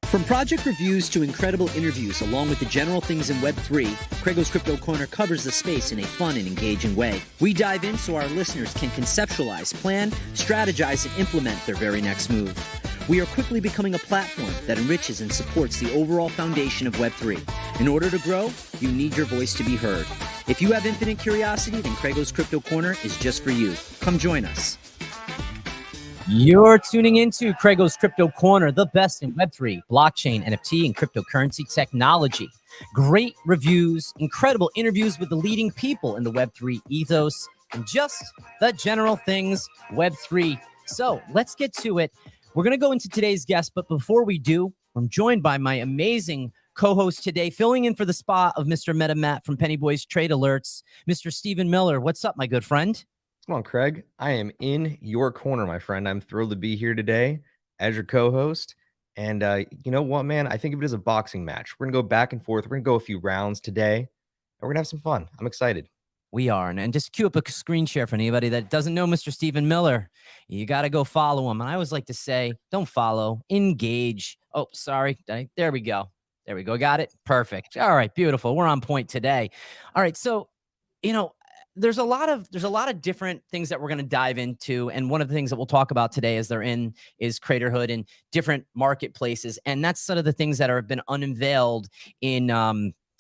From project reviews to incredible interviews, along with the general things in Web3, CraigO's Crypto Corner covers the space in a fun and engaging way. We dive in so our listeners can conceptualize, plan, strategize, and implement their very next move. We are quickly becoming a platform that enriches and supports the overall foundation of Web3. In order to grow, you need your voice to be heard. If you have infinite curiosity, then CraigO's Crypto Corner is just for you. Come join us. You're tuning into CraigO's Crypto Corner, the best in Web3, blockchain, NFT, and cryptocurrency technology. Great reviews, incredible interviews with the leading people in the Web3 ethos, and just the general things Web3. So let's get to it. We're going to go into today's guest, but before we do, I'm joined by my amazing co-host today, filling in for the spot of Mr. Meta Matt from Penny Boys Trade Alerts, Mr. Stephen Miller. What's up, my good friend? Come on, Craig. I am in your corner, my friend. I'm thrilled to be here today as your co-host. And you know what, man? I think of it as a boxing match. We're going to go back and forth. We're going to go a few rounds today, and we're going to have some fun. I'm excited. We are. And just cue up a screen share for anybody that doesn't know Mr. Stephen Miller. You got to go follow him. And I always like to say, don't follow, engage. Oh, sorry. There we go. There we go. Got it? Perfect. All right. Beautiful. We're on point today. All right. So, you know, there's a lot of different things that we're going to dive into. And one of the things that we'll talk about today is Craterhood and different marketplaces. And that's sort of the things that have been unveiled in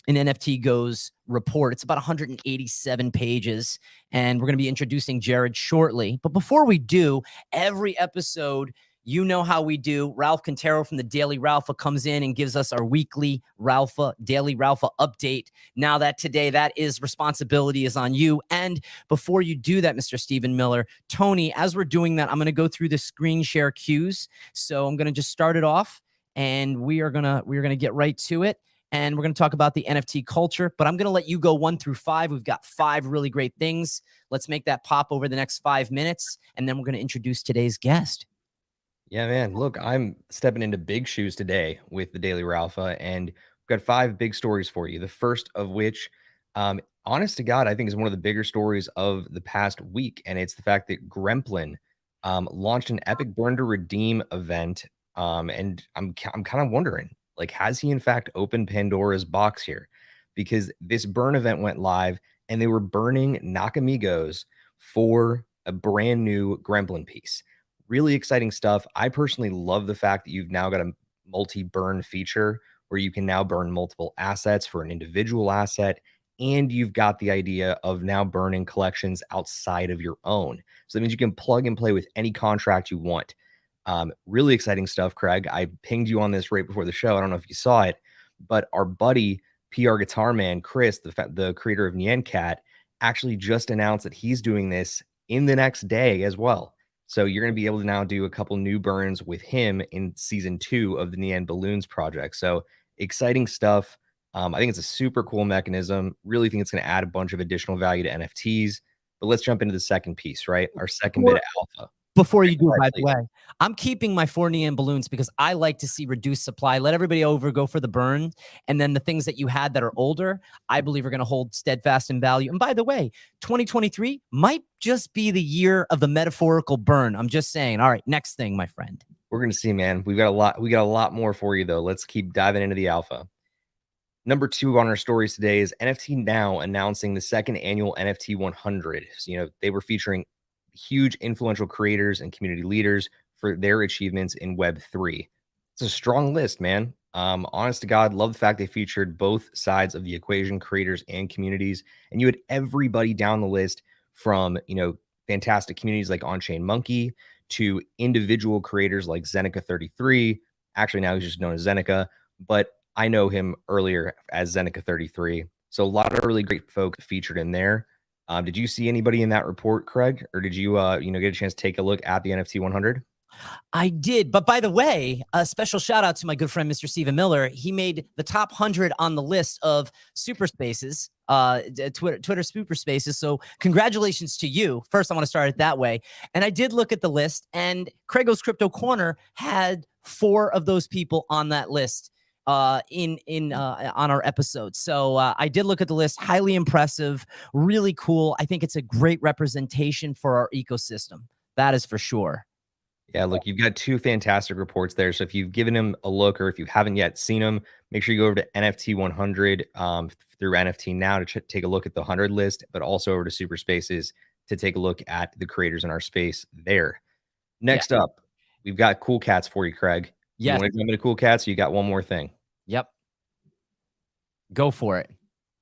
NFTgo's report. It's about 187 pages. And we're going to be introducing Jared shortly. But before we do, every episode, you know how we do. Ralph Quintero from the Daily Ralpha comes in and gives us our weekly Daily Ralpha update. Now that today, that is responsibility is on you. And before you do that, Mr. Stephen Miller, Tony, as we're doing that, I'm going to go through the screen share cues. So I'm going to just start it off, and we're going to get right to it. And we're going to talk about the NFT culture, but I'm going to let you go 1 through 5. We've got 5 really great things. Let's make that pop over the next 5 minutes. And then we're going to introduce today's guest. Yeah, man. Look, I'm stepping into big shoes today with the Daily Ralpha, and we've got 5 big stories for you. The first of which, honest to God, I think is one of the bigger stories of the past week, and it's the fact that Gremplin launched an epic burn to redeem event, and I'm kind of wondering, like, has he in fact opened Pandora's box here? Because this burn event went live, and they were burning Nakamigos for a brand new Gremplin piece. Really exciting stuff. I personally love the fact that you've now got a multi-burn feature where you can now burn multiple assets for an individual asset, and you've got the idea of now burning collections outside of your own. So that means you can plug and play with any contract you want. Really exciting stuff, Craig. I pinged you on this right before the show. I don't know if you saw it, but our buddy, PR Guitar Man, Chris, the creator of Nyan Cat, actually just announced that he's doing this in the next day as well. So you're going to be able to now do a couple new burns with him in season 2 of the Nyan Balloons project. So exciting stuff. I think it's a super cool mechanism. Really think it's going to add a bunch of additional value to NFTs. But let's jump into the second piece, right? Our second bit of alpha. Before you do, by the way, I'm keeping my 4 Nyan balloons because I like to see reduced supply. Let everybody go for the burn. And then the things that you had that are older, I believe are going to hold steadfast in value. And by the way, 2023 might just be the year of the metaphorical burn. I'm just saying. All right, next thing, my friend. We're going to see, man. We got a lot more for you, though. Let's keep diving into the alpha. Number 2 on our stories today is NFT Now announcing the second annual NFT 100. So, they were featuring huge influential creators and community leaders for their achievements in Web3. It's a strong list, man. Honest to God, love the fact they featured both sides of the equation, creators and communities. And you had everybody down the list from, fantastic communities like On-Chain Monkey to individual creators like Zeneca33. Actually, now he's just known as Zeneca, but I know him earlier as Zeneca33. So a lot of really great folk featured in there. Did you see anybody in that report, Craig, or did you, get a chance to take a look at the NFT 100? I did. But by the way, a special shout out to my good friend, Mr. Stephen Miller. He made the top 100 on the list of super spaces, Twitter super spaces. So congratulations to you. First, I want to start it that way. And I did look at the list, and CraigO's Crypto Corner had 4 of those people on that list. On our episode. So I did look at the list. Highly impressive, really cool. I think it's a great representation for our ecosystem. That is for sure. Yeah, look, you've got two fantastic reports there. So if you've given them a look or if you haven't yet seen them, make sure you go over to NFT 100 through NFT now to take a look at the 100 list, but also over to Super Spaces to take a look at the creators in our space there. Yeah. Next up, we've got Cool Cats for you, Craig. You Yes. want to jump into Cool Cats? You got one more thing. Yep. Go for it.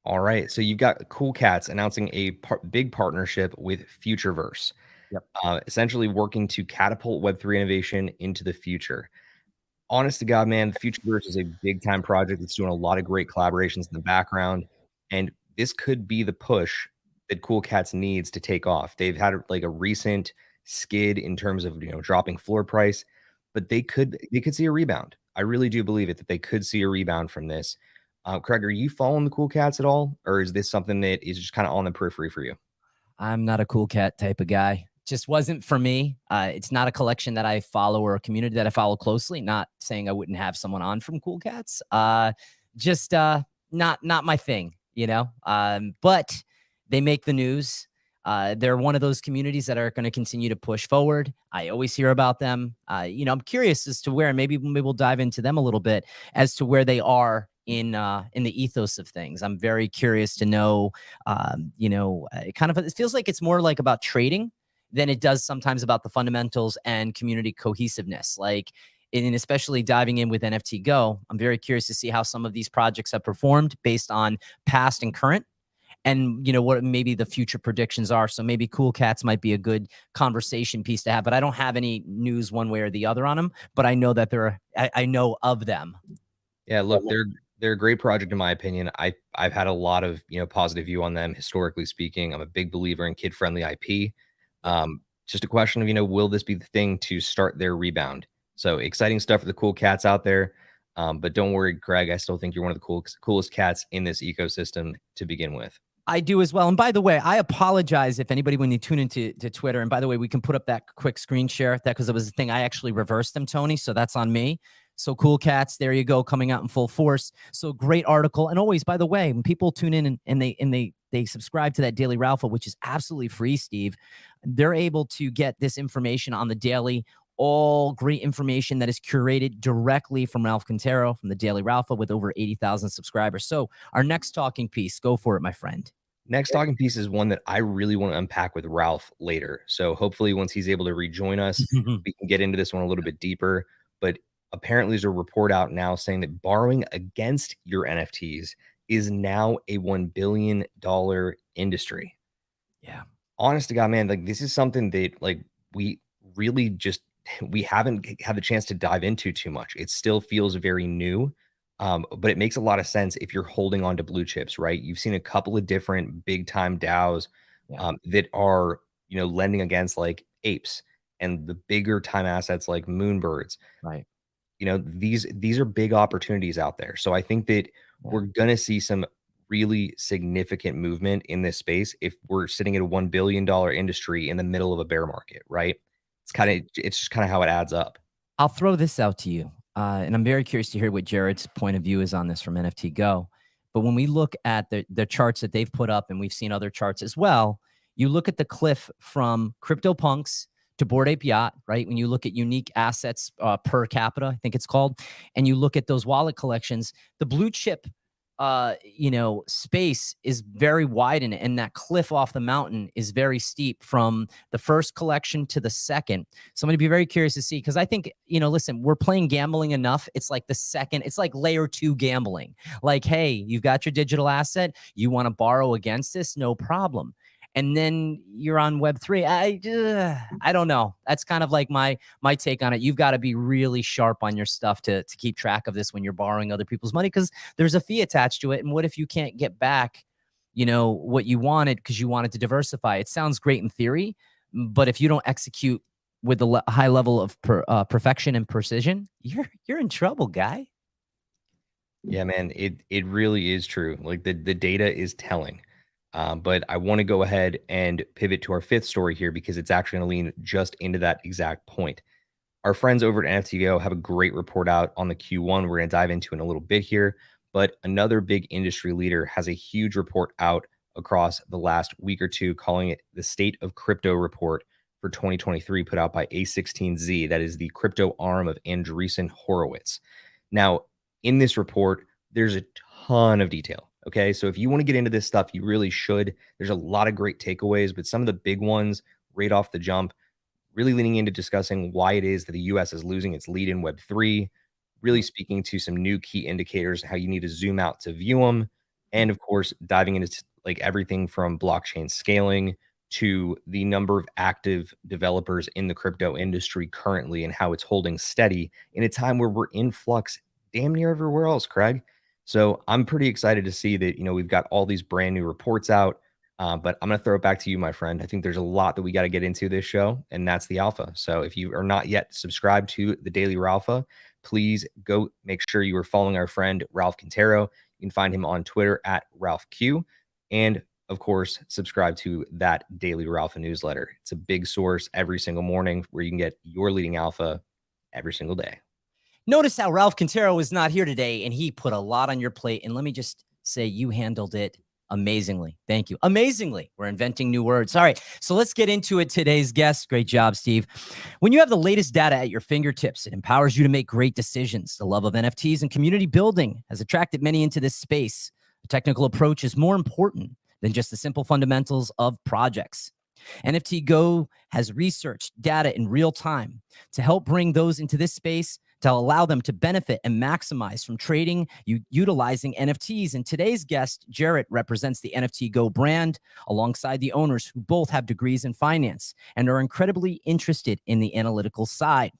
All right. So you've got Cool Cats announcing a big partnership with Futureverse, Yep. essentially working to catapult Web3 innovation into the future. Honest to God, man, Futureverse is a big time project that's doing a lot of great collaborations in the background. And this could be the push that Cool Cats needs to take off. They've had like a recent skid in terms of dropping floor price, but they could see a rebound. I really do believe it that they could see a rebound from this. Craig, are you following the Cool Cats at all, or is this something that is just kind of on the periphery for you? I'm not a cool cat type of guy. Just wasn't for me. It's not a collection that I follow or a community that I follow closely. Not saying I wouldn't have someone on from Cool Cats. Just not my thing, you know. But they make the news. They're one of those communities that are going to continue to push forward. I always hear about them. I'm curious as to where, and maybe we'll dive into them a little bit as to where they are in the ethos of things. I'm very curious to know. It feels like it's more like about trading than it does sometimes about the fundamentals and community cohesiveness. Like, and especially diving in with NFTgo, I'm very curious to see how some of these projects have performed based on past and current, and what maybe the future predictions are. So maybe Cool Cats might be a good conversation piece to have, but I don't have any news one way or the other on them, but I know that I know of them. Yeah, look, they're a great project in my opinion. I've had a lot of positive view on them historically speaking. I'm a big believer in kid friendly IP. Just a question of will this be the thing to start their rebound? So exciting stuff for the Cool Cats out there. But don't worry, Craig. I still think you're one of the coolest cats in this ecosystem to begin with. I do as well. And by the way, I apologize if anybody, when you tune into Twitter, and by the way, we can put up that quick screen share that because it was a thing I actually reversed them, Tony. So that's on me. So Cool Cats, there you go, coming out in full force. So great article. And always, by the way, when people tune in and they subscribe to that Daily Ralpha, which is absolutely free, Steve, they're able to get this information on the daily. All great information that is curated directly from Ralph Quintero from the Daily Ralpha with over 80,000 subscribers. So our next talking piece, go for it, my friend. Next talking piece is one that I really want to unpack with Ralph later. So hopefully once he's able to rejoin us, we can get into this one a little bit deeper. But apparently there's a report out now saying that borrowing against your NFTs is now a $1 billion industry. Yeah. Honest to God, man, like this is something that like we really just we haven't had the chance to dive into too much. It still feels very new. But it makes a lot of sense if you're holding on to blue chips, right? You've seen a couple of different big time DAOs that are, lending against like apes and the bigger time assets like moonbirds. Right. These are big opportunities out there. So I think that we're gonna see some really significant movement in this space if we're sitting at a $1 billion industry in the middle of a bear market, right? It's just kind of how it adds up. I'll throw this out to you. And I'm very curious to hear what Jared's point of view is on this from NFTgo. But when we look at the charts that they've put up, and we've seen other charts as well, you look at the cliff from CryptoPunks to Bored Ape Yacht, right? When you look at unique assets per capita, I think it's called, and you look at those wallet collections, the blue chip space is very wide in it, and that cliff off the mountain is very steep from the first collection to the second. So I'm going to be very curious to see, because I think, listen, we're playing gambling enough. It's like it's like layer 2 gambling. Like, hey, you've got your digital asset. You want to borrow against this? No problem. And then you're on Web3. I don't know. That's kind of like my take on it. You've got to be really sharp on your stuff to keep track of this when you're borrowing other people's money, because there's a fee attached to it. And what if you can't get back, what you wanted because you wanted to diversify? It sounds great in theory, but if you don't execute with a high level of perfection and precision, you're in trouble, guy. Yeah, man, it really is true. Like the data is telling. But I want to go ahead and pivot to our fifth story here because it's actually going to lean just into that exact point. Our friends over at NFTgo have a great report out on the Q1 we're going to dive into in a little bit here. But another big industry leader has a huge report out across the last week or two, calling it the State of Crypto Report for 2023 put out by A16Z. That is the crypto arm of Andreessen Horowitz. Now, in this report, there's a ton of detail. Okay. So if you want to get into this stuff, you really should. There's a lot of great takeaways, but some of the big ones right off the jump, really leaning into discussing why it is that the US is losing its lead in Web3, really speaking to some new key indicators, how you need to zoom out to view them. And of course, diving into like everything from blockchain scaling to the number of active developers in the crypto industry currently and how it's holding steady in a time where we're in flux damn near everywhere else, Craig. So I'm pretty excited to see that, we've got all these brand new reports out. But I'm going to throw it back to you, my friend. I think there's a lot that we got to get into this show, and that's the alpha. So if you are not yet subscribed to the Daily Ralpha, please go make sure you are following our friend Ralph Quintero. You can find him on Twitter at RalphQ. And of course, subscribe to that Daily Ralpha newsletter. It's a big source every single morning where you can get your leading alpha every single day. Notice how Ralph Quintero is not here today, and he put a lot on your plate. And let me just say, you handled it amazingly. Thank you. Amazingly. We're inventing new words. All right. So let's get into it. Today's guest. Great job, Steve. When you have the latest data at your fingertips, it empowers you to make great decisions. The love of NFTs and community building has attracted many into this space. A technical approach is more important than just the simple fundamentals of projects. NFTgo has researched data in real time to help bring those into this space to allow them to benefit and maximize from trading, utilizing NFTs. And today's guest, Jarrett, represents the NFTgo brand alongside the owners who both have degrees in finance and are incredibly interested in the analytical side.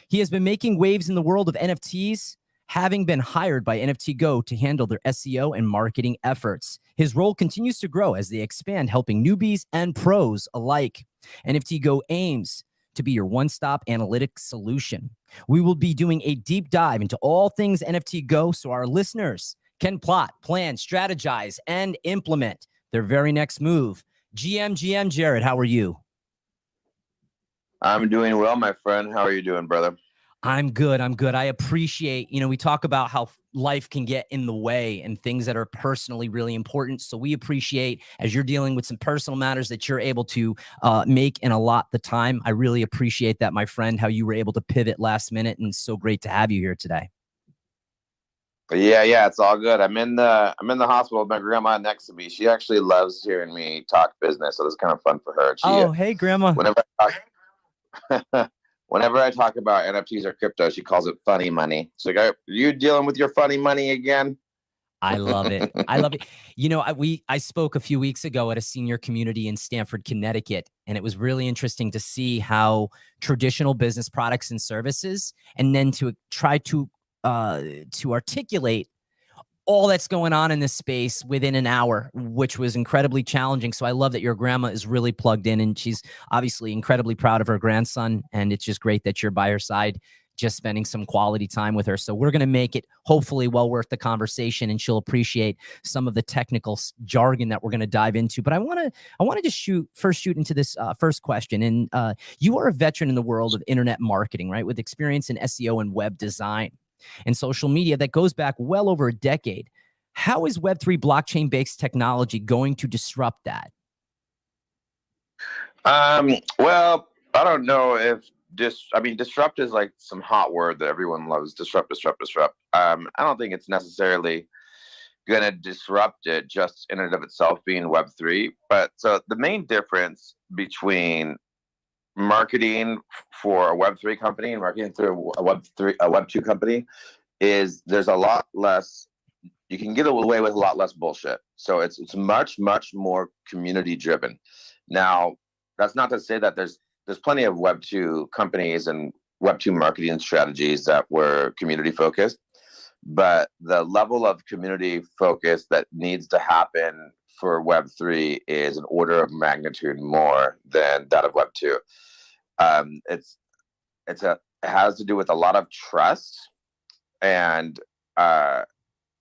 He has been making waves in the world of NFTs, having been hired by NFTgo to handle their SEO and marketing efforts. His role continues to grow as they expand, helping newbies and pros alike. NFTgo aims to be your one-stop analytics solution. We will be doing a deep dive into all things NFTgo so our listeners can plot, plan, strategize, and implement their very next move. GM Jared, how are you? I'm doing well, my friend. How are you doing, brother? I'm good. I appreciate, we talk about how life can get in the way and things that are personally really important. So we appreciate, as you're dealing with some personal matters, that you're able to make and allot the time. I really appreciate that, my friend, how you were able to pivot last minute, and so great to have you here today. Yeah, it's all good. I'm in the hospital with my grandma next to me. She actually loves hearing me talk business, so it's kind of fun for her. Hey, grandma. Whenever I talk about NFTs or crypto, she calls it funny money. So like, are you dealing with your funny money again? I love it. I spoke a few weeks ago at a senior community in Stamford, Connecticut, and it was really interesting to see how traditional business products and services, and then to try to articulate all that's going on in this space within an hour, which was incredibly challenging. So I love that your grandma is really plugged in, and she's obviously incredibly proud of her grandson. And it's just great that you're by her side, just spending some quality time with her. So we're going to make it hopefully well worth the conversation, and she'll appreciate some of the technical jargon that we're going to dive into. But I want to just shoot into this first question. And you are a veteran in the world of internet marketing, right? With experience in SEO and web design and social media that goes back well over a decade. How is Web3 blockchain-based technology going to disrupt that? Well, I don't know if disrupt is like some hot word that everyone loves. Disrupt. I don't think it's necessarily going to disrupt it just in and of itself being Web3. But so the main difference between marketing for a Web3 company and marketing through a Web2 company is there's a lot less, you can get away with a lot less bullshit. So it's much more community driven. Now, that's not to say that there's plenty of Web2 companies and Web2 marketing strategies that were community focused, but the level of community focus that needs to happen for Web3 is an order of magnitude more than that of Web2. It has to do with a lot of trust, and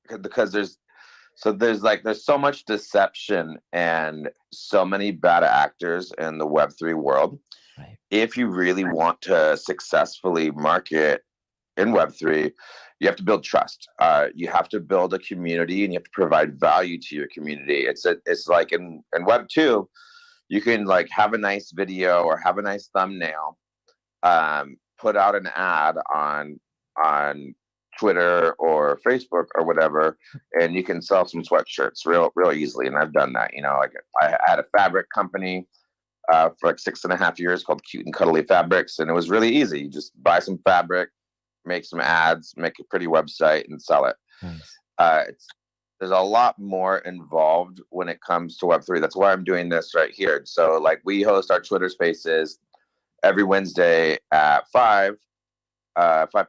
because there's so much deception and so many bad actors in the Web3 world. Right. If you really want to successfully market in Web3, you have to build trust. You have to build a community, and you have to provide value to your community. It's like in Web2, you can like have a nice video or have a nice thumbnail, put out an ad on Twitter or Facebook or whatever, and you can sell some sweatshirts real easily. And I've done that. You know, like I had a fabric company for like 6.5 years called Cute and Cuddly Fabrics, and it was really easy. You just buy some fabric, make some ads, make a pretty website, and sell it. Nice. There's a lot more involved when it comes to Web3. That's why I'm doing this right here. So like we host our Twitter Spaces every Wednesday at 5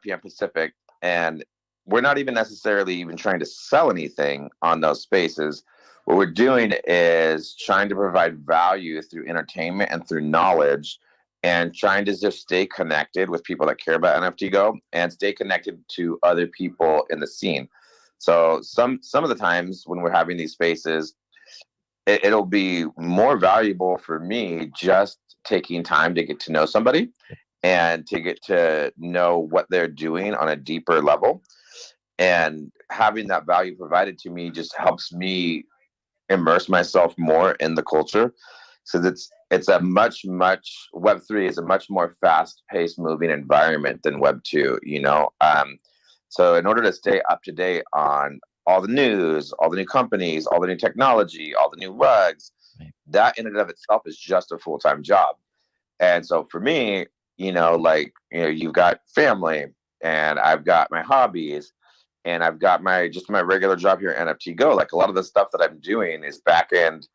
p.m. Pacific, and we're not even necessarily even trying to sell anything on those spaces. What we're doing is trying to provide value through entertainment and through knowledge, and trying to just stay connected with people that care about NFTgo and stay connected to other people in the scene. So some of the times when we're having these spaces, it'll be more valuable for me just taking time to get to know somebody and to get to know what they're doing on a deeper level. And having that value provided to me just helps me immerse myself more in the culture. So it's a much Web3 is a much more fast-paced moving environment than Web2, you know. So in order to stay up to date on all the news, all the new companies, all the new technology, all the new rugs, that in and of itself is just a full-time job. And so for me, you know, like, you know, you've got family, and I've got my hobbies, and I've got my regular job here at NFTgo. Like a lot of the stuff that I'm doing is back end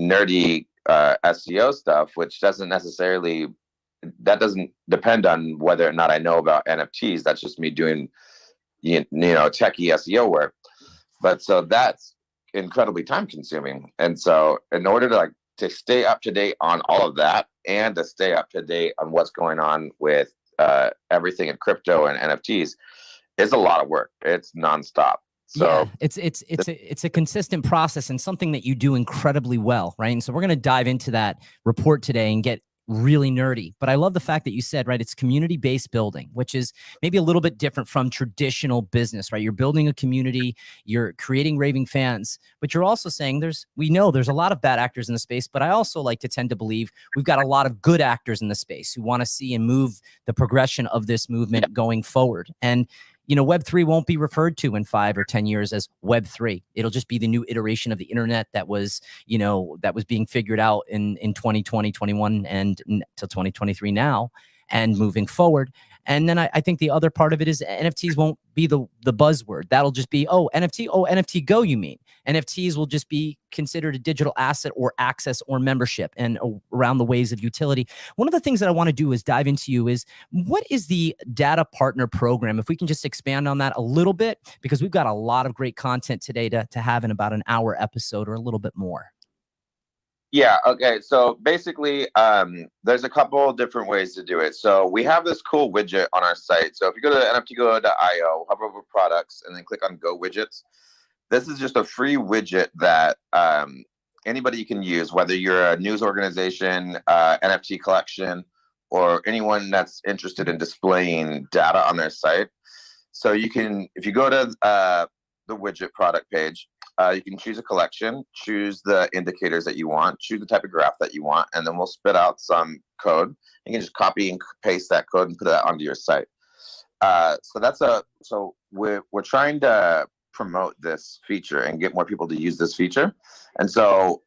nerdy SEO stuff, which doesn't depend on whether or not I know about NFTs. That's just me doing, you know, techie SEO work. But so that's incredibly time consuming. And so in order to stay up to date on all of that, and to stay up to date on what's going on with everything in crypto and NFTs, it's a lot of work. It's nonstop. So yeah, it's a consistent process, and something that you do incredibly well, right? And so we're going to dive into that report today and get really nerdy. But I love the fact that you said, right, it's community-based building, which is maybe a little bit different from traditional business, right? You're building a community, you're creating raving fans, but you're also saying we know there's a lot of bad actors in the space, but I also like to tend to believe we've got a lot of good actors in the space who want to see and move the progression of this movement going forward. And you know, Web3 won't be referred to in 5 or 10 years as Web3. It'll just be the new iteration of the internet that was, you know, that was being figured out in 2020, 21, and till 2023 now, and moving forward. And then I think the other part of it is NFTs won't be the buzzword. That'll just be, NFTgo, you mean. NFTs will just be considered a digital asset or access or membership, and around the ways of utility. One of the things that I want to do is dive into you is, what is the data partner program? If we can just expand on that a little bit, because we've got a lot of great content today to have in about an hour episode or a little bit more. Yeah, okay. So basically, there's a couple different ways to do it. So we have this cool widget on our site. So if you go to NFTgo.io, hover over products, and then click on Go Widgets, this is just a free widget that anybody can use, whether you're a news organization, NFT collection, or anyone that's interested in displaying data on their site. So you can, if you go to the widget product page, you can choose a collection, choose the indicators that you want, choose the type of graph that you want, and then we'll spit out some code. You can just copy and paste that code and put that onto your site. So we're trying to promote this feature and get more people to use this feature. And so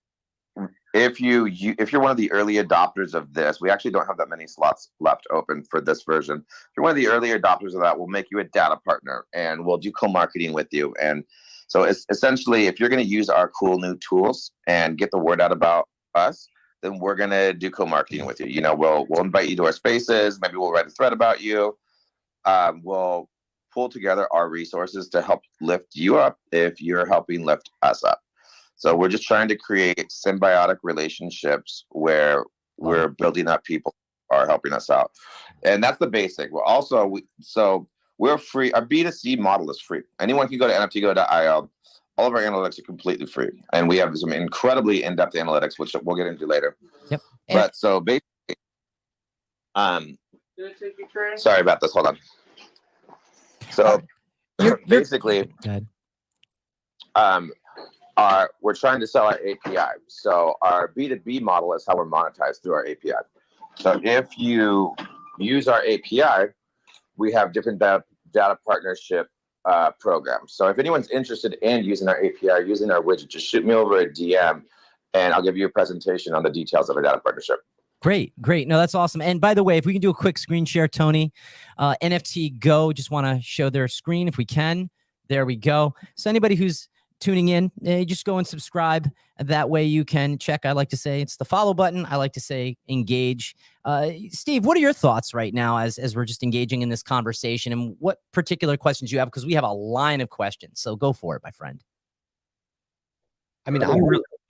if you're one of the early adopters of this, we actually don't have that many slots left open for this version. If you're one of the early adopters of that, we'll make you a data partner, and we'll do co-marketing with you. And so it's essentially, if you're going to use our cool new tools and get the word out about us, then we're going to do co-marketing with you. You know, we'll invite you to our spaces. Maybe we'll write a thread about you. We'll pull together our resources to help lift you up if you're helping lift us up. So we're just trying to create symbiotic relationships where we're building up people who are helping us out. And that's the basic. We're also, we're free. Our B2C model is free. Anyone can go to NFTgo.io. All of our analytics are completely free. And we have some incredibly in-depth analytics, which we'll get into later. Yep. But so basically, sorry about this. Hold on. So basically, we're trying to sell our API. So our B2B model is how we're monetized through our API. So if you use our API, we have different data partnership programs. So if anyone's interested in using our API, using our widget, just shoot me over a DM and I'll give you a presentation on the details of our data partnership. Great. No, that's awesome. And by the way, if we can do a quick screen share, Tony, NFTgo, just want to show their screen if we can. There we go. So anybody who's tuning in, just go and subscribe. That way you can check. I like to say it's the follow button. I like to say engage. Steve, what are your thoughts right now as we're just engaging in this conversation, and what particular questions you have? Because we have a line of questions. So go for it, my friend. I mean,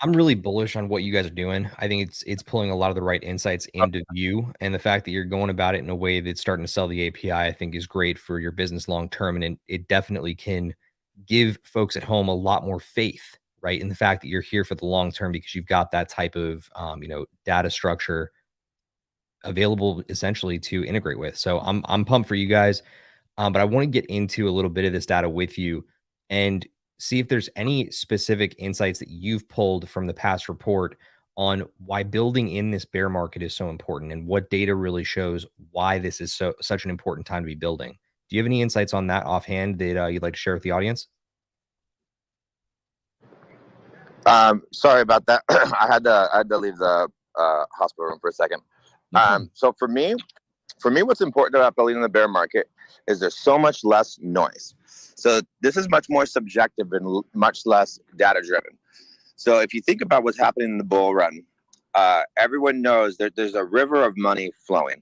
I'm really bullish on what you guys are doing. I think it's pulling a lot of the right insights into view, and the fact that you're going about it in a way that's starting to sell the API, I think is great for your business long term, and it definitely can give folks at home a lot more faith, right, in the fact that you're here for the long term because you've got that type of data structure available essentially to integrate with. So I'm pumped for you guys, but I want to get into a little bit of this data with you and see if there's any specific insights that you've pulled from the past report on why building in this bear market is so important and what data really shows why this is such an important time to be building. Do you have any insights on that offhand that you'd like to share with the audience? Sorry about that. I had to leave the hospital room for a second. So for me, what's important about building in the bear market is there's so much less noise. So this is much more subjective and much less data driven. So if you think about what's happening in the bull run, everyone knows that there's a river of money flowing,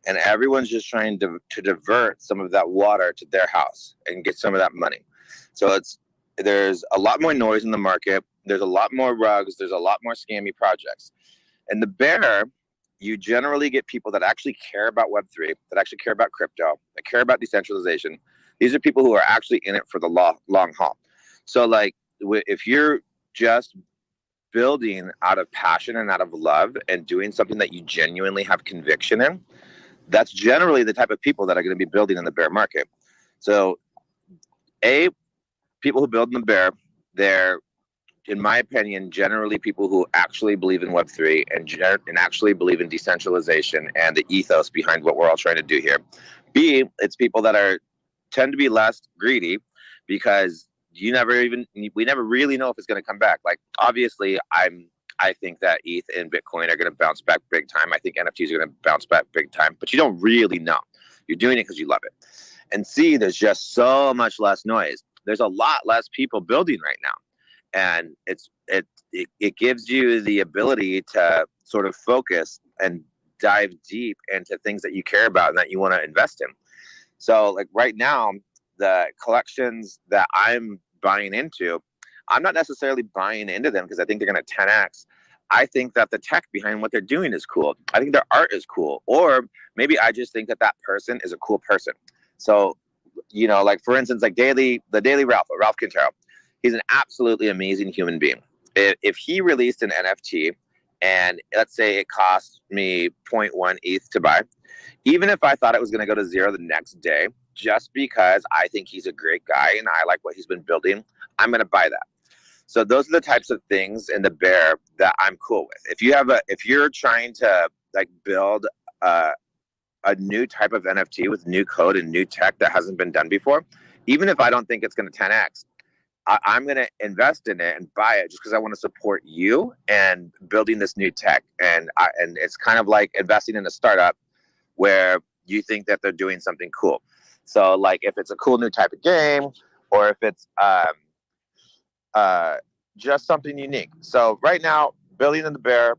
and everyone's just trying to divert some of that water to their house and get some of that money. So there's a lot more noise in the market. There's a lot more rugs. There's a lot more scammy projects. And the bear, you generally get people that actually care about Web3, that actually care about crypto, that care about decentralization. These are people who are actually in it for the long haul. So like if you're just building out of passion and out of love and doing something that you genuinely have conviction in, that's generally the type of people that are going to be building in the bear market. So people who build in the bear, they're, in my opinion, generally people who actually believe in Web3 and actually believe in decentralization and the ethos behind what we're all trying to do here. B, it's people that tend to be less greedy because we never really know if it's going to come back. Like, obviously, I think that ETH and Bitcoin are going to bounce back big time. I think NFTs are going to bounce back big time, but you don't really know. You're doing it because you love it. And C, there's just so much less noise. There's a lot less people building right now. And it gives you the ability to sort of focus and dive deep into things that you care about and that you want to invest in. So like right now, the collections that I'm buying into, I'm not necessarily buying into them because I think they're going to 10x. I think that the tech behind what they're doing is cool. I think their art is cool. Or maybe I just think that person is a cool person. So, like for instance, like the Daily Ralph Quintero, he's an absolutely amazing human being. If he released an NFT and let's say it cost me 0.1 ETH to buy, even if I thought it was going to go to zero the next day, just because I think he's a great guy and I like what he's been building, I'm going to buy that. So those are the types of things in the bear that I'm cool with. If you're trying to like build a new type of NFT with new code and new tech that hasn't been done before, even if I don't think it's going to 10x, I'm going to invest in it and buy it just because I want to support you and building this new tech. And it's kind of like investing in a startup where you think that they're doing something cool. So like if it's a cool new type of game or if it's just something unique. So right now, building in the bear,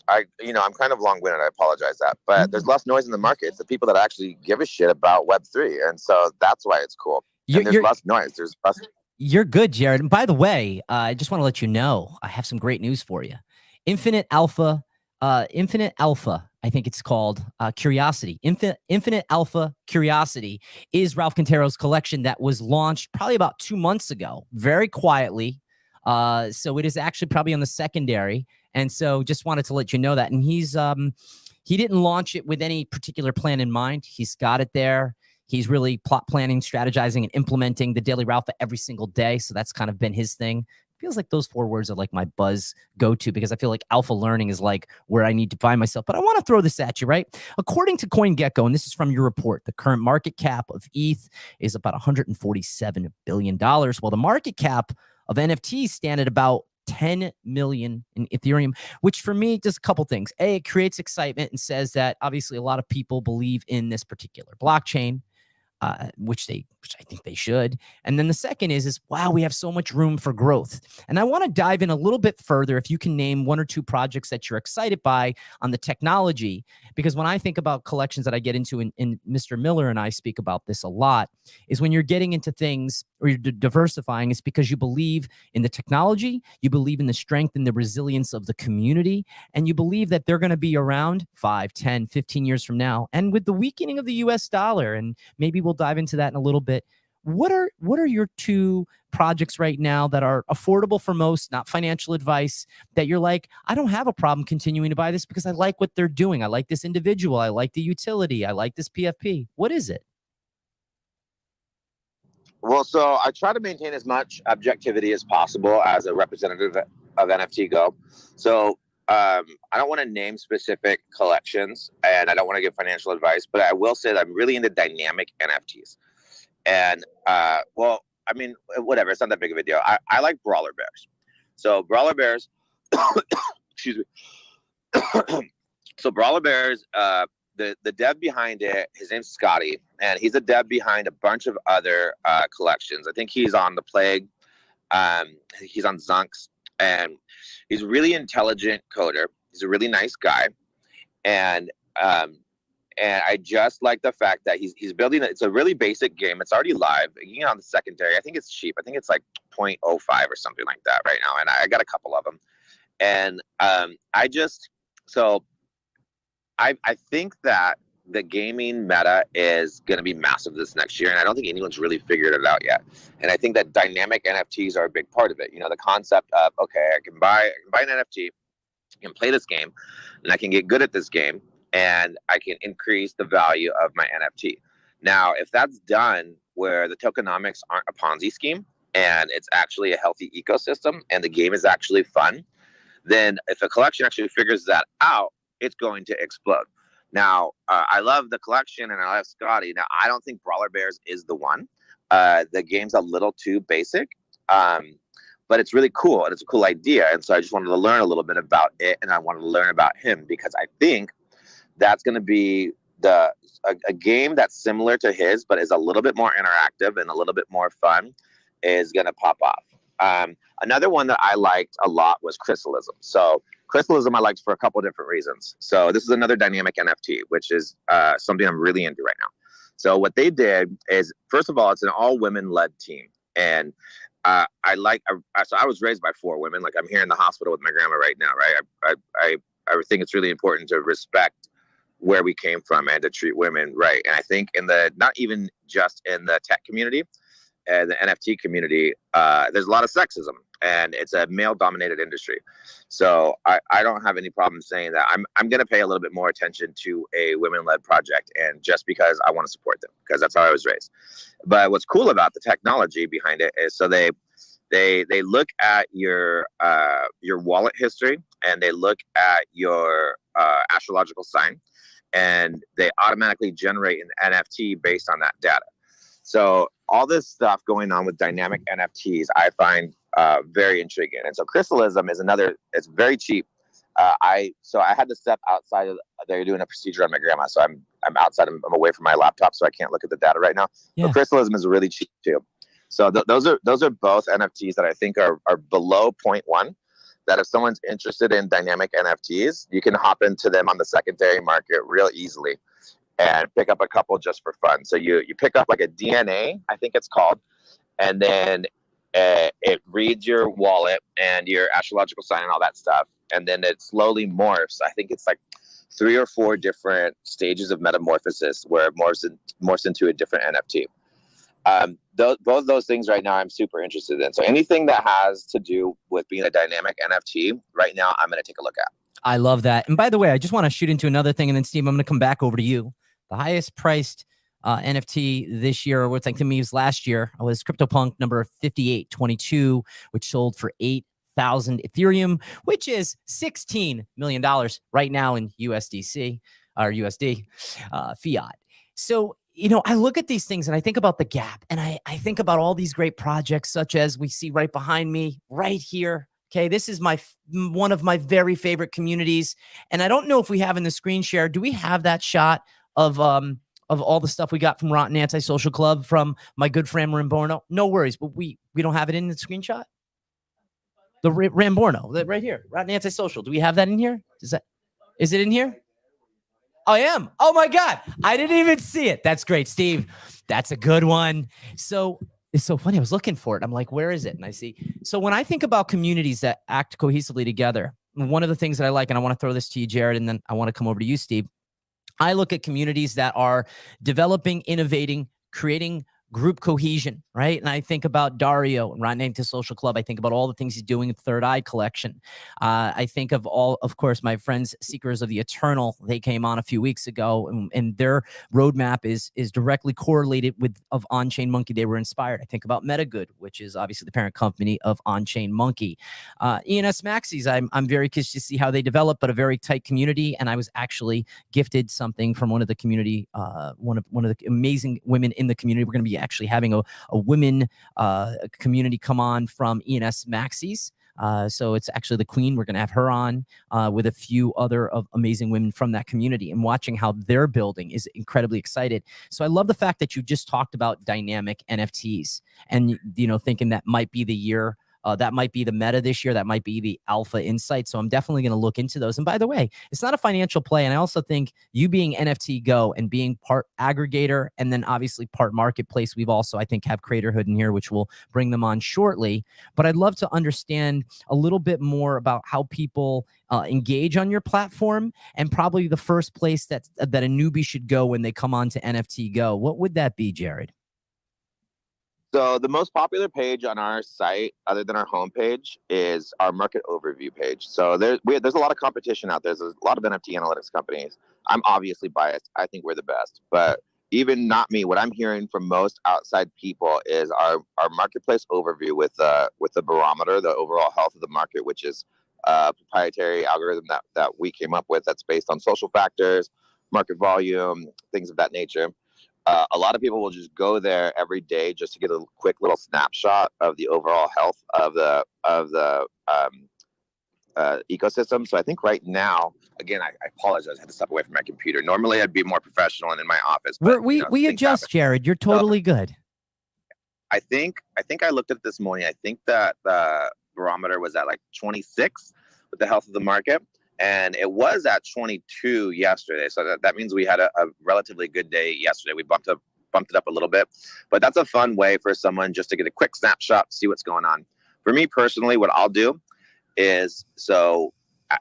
I'm kind of long-winded. I apologize that, but there's less noise in the market. It's the people that actually give a shit about Web3. And so that's why it's cool. And there's less noise. There's less. You're good, Jared. And by the way, I just want to let you know, I have some great news for you. Infinite Alpha, I think it's called Curiosity. Infinite Alpha Curiosity is Ralph Quintero's collection that was launched probably about 2 months ago, very quietly. So it is actually probably on the secondary. And so just wanted to let you know that. And he didn't launch it with any particular plan in mind. He's got it there. He's really plot planning, strategizing, and implementing the Daily Ralph every single day. So that's kind of been his thing. feels like those 4 words are like my buzz go-to, because I feel like alpha learning is like where I need to find myself. But I want to throw this at you, right? According to CoinGecko, and this is from your report, the current market cap of ETH is about $147 billion, while the market cap of NFTs stand at about 10 million in Ethereum, which for me does a couple things. A, it creates excitement and says that obviously a lot of people believe in this particular blockchain, which I think they should. And then the second is wow, we have so much room for growth. And I want to dive in a little bit further. If you can name 1 or 2 projects that you're excited by on the technology, because when I think about collections that I get into, and Mr. Miller and I speak about this a lot, is when you're getting into things or you're diversifying, it's because you believe in the technology, you believe in the strength and the resilience of the community, and you believe that they're going to be around 5, 10, 15 years from now. And with the weakening of the US dollar, and maybe we'll dive into that in a little bit, what are your 2 projects right now that are affordable for most, not financial advice, that you're like, I don't have a problem continuing to buy this because I like what they're doing. I like this individual. I like the utility. I like this PFP. What is it? Well, so I try to maintain as much objectivity as possible as a representative of NFTgo. So I don't want to name specific collections, and I don't want to give financial advice, but I will say that I'm really into dynamic NFTs. And, well, I mean, whatever, it's not that big of a deal. I like brawler bears. So brawler bears, excuse me. So brawler bears, the dev behind it, his name's Scotty, and he's a dev behind a bunch of other collections. I think he's on the Plague, he's on Zunks, and he's a really intelligent coder. He's a really nice guy. And I just like the fact that he's building it's a really basic game. It's already live. You know, on the secondary, I think it's cheap. I think it's like 0.05 or something like that right now. And I got a couple of them. And I think that the gaming meta is going to be massive this next year. And I don't think anyone's really figured it out yet. And I think that dynamic NFTs are a big part of it. You know, the concept of, okay, I can buy an NFT, I can play this game, and I can get good at this game, and I can increase the value of my NFT. Now, if that's done where the tokenomics aren't a Ponzi scheme and it's actually a healthy ecosystem and the game is actually fun, then if a collection actually figures that out, it's going to explode. Now, I love the collection and I love Scotty. Now, I don't think Brawler Bears is the one. The game's a little too basic, but it's really cool and it's a cool idea. And so I just wanted to learn a little bit about it, and I wanted to learn about him because I think that's going to be a game that's similar to his, but is a little bit more interactive and a little bit more fun, is going to pop off. Another one that I liked a lot was Crystalism. So Crystalism I liked for a couple of different reasons. So this is another dynamic NFT, which is something I'm really into right now. So what they did is, first of all, it's an all women led team. And so I was raised by 4 women. Like, I'm here in the hospital with my grandma right now, right? I think it's really important to respect where we came from and to treat women right. And I think not even just in the tech community and the NFT community, there's a lot of sexism, and it's a male dominated industry. So I don't have any problem saying that I'm going to pay a little bit more attention to a women led project, and just because I want to support them, because that's how I was raised. But what's cool about the technology behind it is, so they look at your wallet history, and they look at your astrological sign, and they automatically generate an NFT based on that data. So all this stuff going on with dynamic NFTs, I find very intriguing. And so Crystalism is another, it's very cheap. I had to step outside of, they're doing a procedure on my grandma. So I'm outside, I'm away from my laptop, so I can't look at the data right now. Yeah. But Crystalism is really cheap too. So those are both NFTs that I think are below 0.1. That if someone's interested in dynamic NFTs, you can hop into them on the secondary market real easily and pick up a couple just for fun. So you pick up like a DNA, I think it's called, and then it reads your wallet and your astrological sign and all that stuff, and then it slowly morphs. I think it's like 3 or 4 different stages of metamorphosis where it morphs into a different NFT. Both those things right now I'm super interested in. So anything that has to do with being a dynamic NFT right now, I'm going to take a look at. I love that. And by the way, I just want to shoot into another thing, and then Steve, I'm going to come back over to you. The highest priced NFT this year, or what's like to me was last year, was CryptoPunk number 5822, which sold for 8,000 Ethereum, which is $16 million right now in USDC or USD fiat. So, I look at these things and I think about the gap, and I think about all these great projects, such as we see right behind me, right here. Okay, this is one of my very favorite communities, and I don't know if we have in the screen share. Do we have that shot of all the stuff we got from Rotten Antisocial Club from my good friend Ramborno? No worries, but we don't have it in the screenshot. The Ramborno, right here, Rotten Antisocial. Do we have that in here? Is it in here? I am. Oh my God. I didn't even see it. That's great, Steve. That's a good one. So it's so funny. I was looking for it. I'm like, where is it? And I see. So when I think about communities that act cohesively together, one of the things that I like, and I want to throw this to you, Jared, and then I want to come over to you, Steve. I look at communities that are developing, innovating, creating group cohesion, right? And I think about Dario and Rotten Antisocial Club. I think about all the things he's doing with Third Eye Collection. I think of course, my friends, Seekers of the Eternal. They came on a few weeks ago, and their roadmap is directly correlated with of On-Chain Monkey. They were inspired. I think about MetaGood, which is obviously the parent company of On-Chain Monkey. ENS Maxis, I'm very curious to see how they develop, but a very tight community. And I was actually gifted something from one of the community, one of the amazing women in the community. We're going to be actually having a women community come on from ENS Maxis. So it's actually the queen. We're going to have her on with a few other amazing women from that community, and watching how they're building is incredibly excited. So I love the fact that you just talked about dynamic NFTs, and thinking that might be the year. That might be the meta this year. That might be the alpha insight. So I'm definitely going to look into those. And by the way, it's not a financial play. And I also think you being NFTgo and being part aggregator and then obviously part marketplace, we've also, I think, have Creatorhood in here, which we'll bring them on shortly. But I'd love to understand a little bit more about how people engage on your platform, and probably the first place that a newbie should go when they come on to NFTgo. What would that be, Jared? So the most popular page on our site, other than our homepage, is our market overview page. So there's a lot of competition out there. There's a lot of NFT analytics companies. I'm obviously biased. I think we're the best. But even not me, what I'm hearing from most outside people is our marketplace overview with the barometer, the overall health of the market, which is a proprietary algorithm that we came up with that's based on social factors, market volume, things of that nature. A lot of people will just go there every day just to get a quick little snapshot of the overall health of the ecosystem. So I think right now, again, I apologize. I had to step away from my computer. Normally, I'd be more professional and in my office. But, we adjust, Jared. You're totally good. I think I looked at it this morning. I think that the barometer was at like 26 with the health of the market. And it was at 22 yesterday. So that means we had a relatively good day yesterday. We bumped it up a little bit. But that's a fun way for someone just to get a quick snapshot, see what's going on. For me personally, what I'll do is, so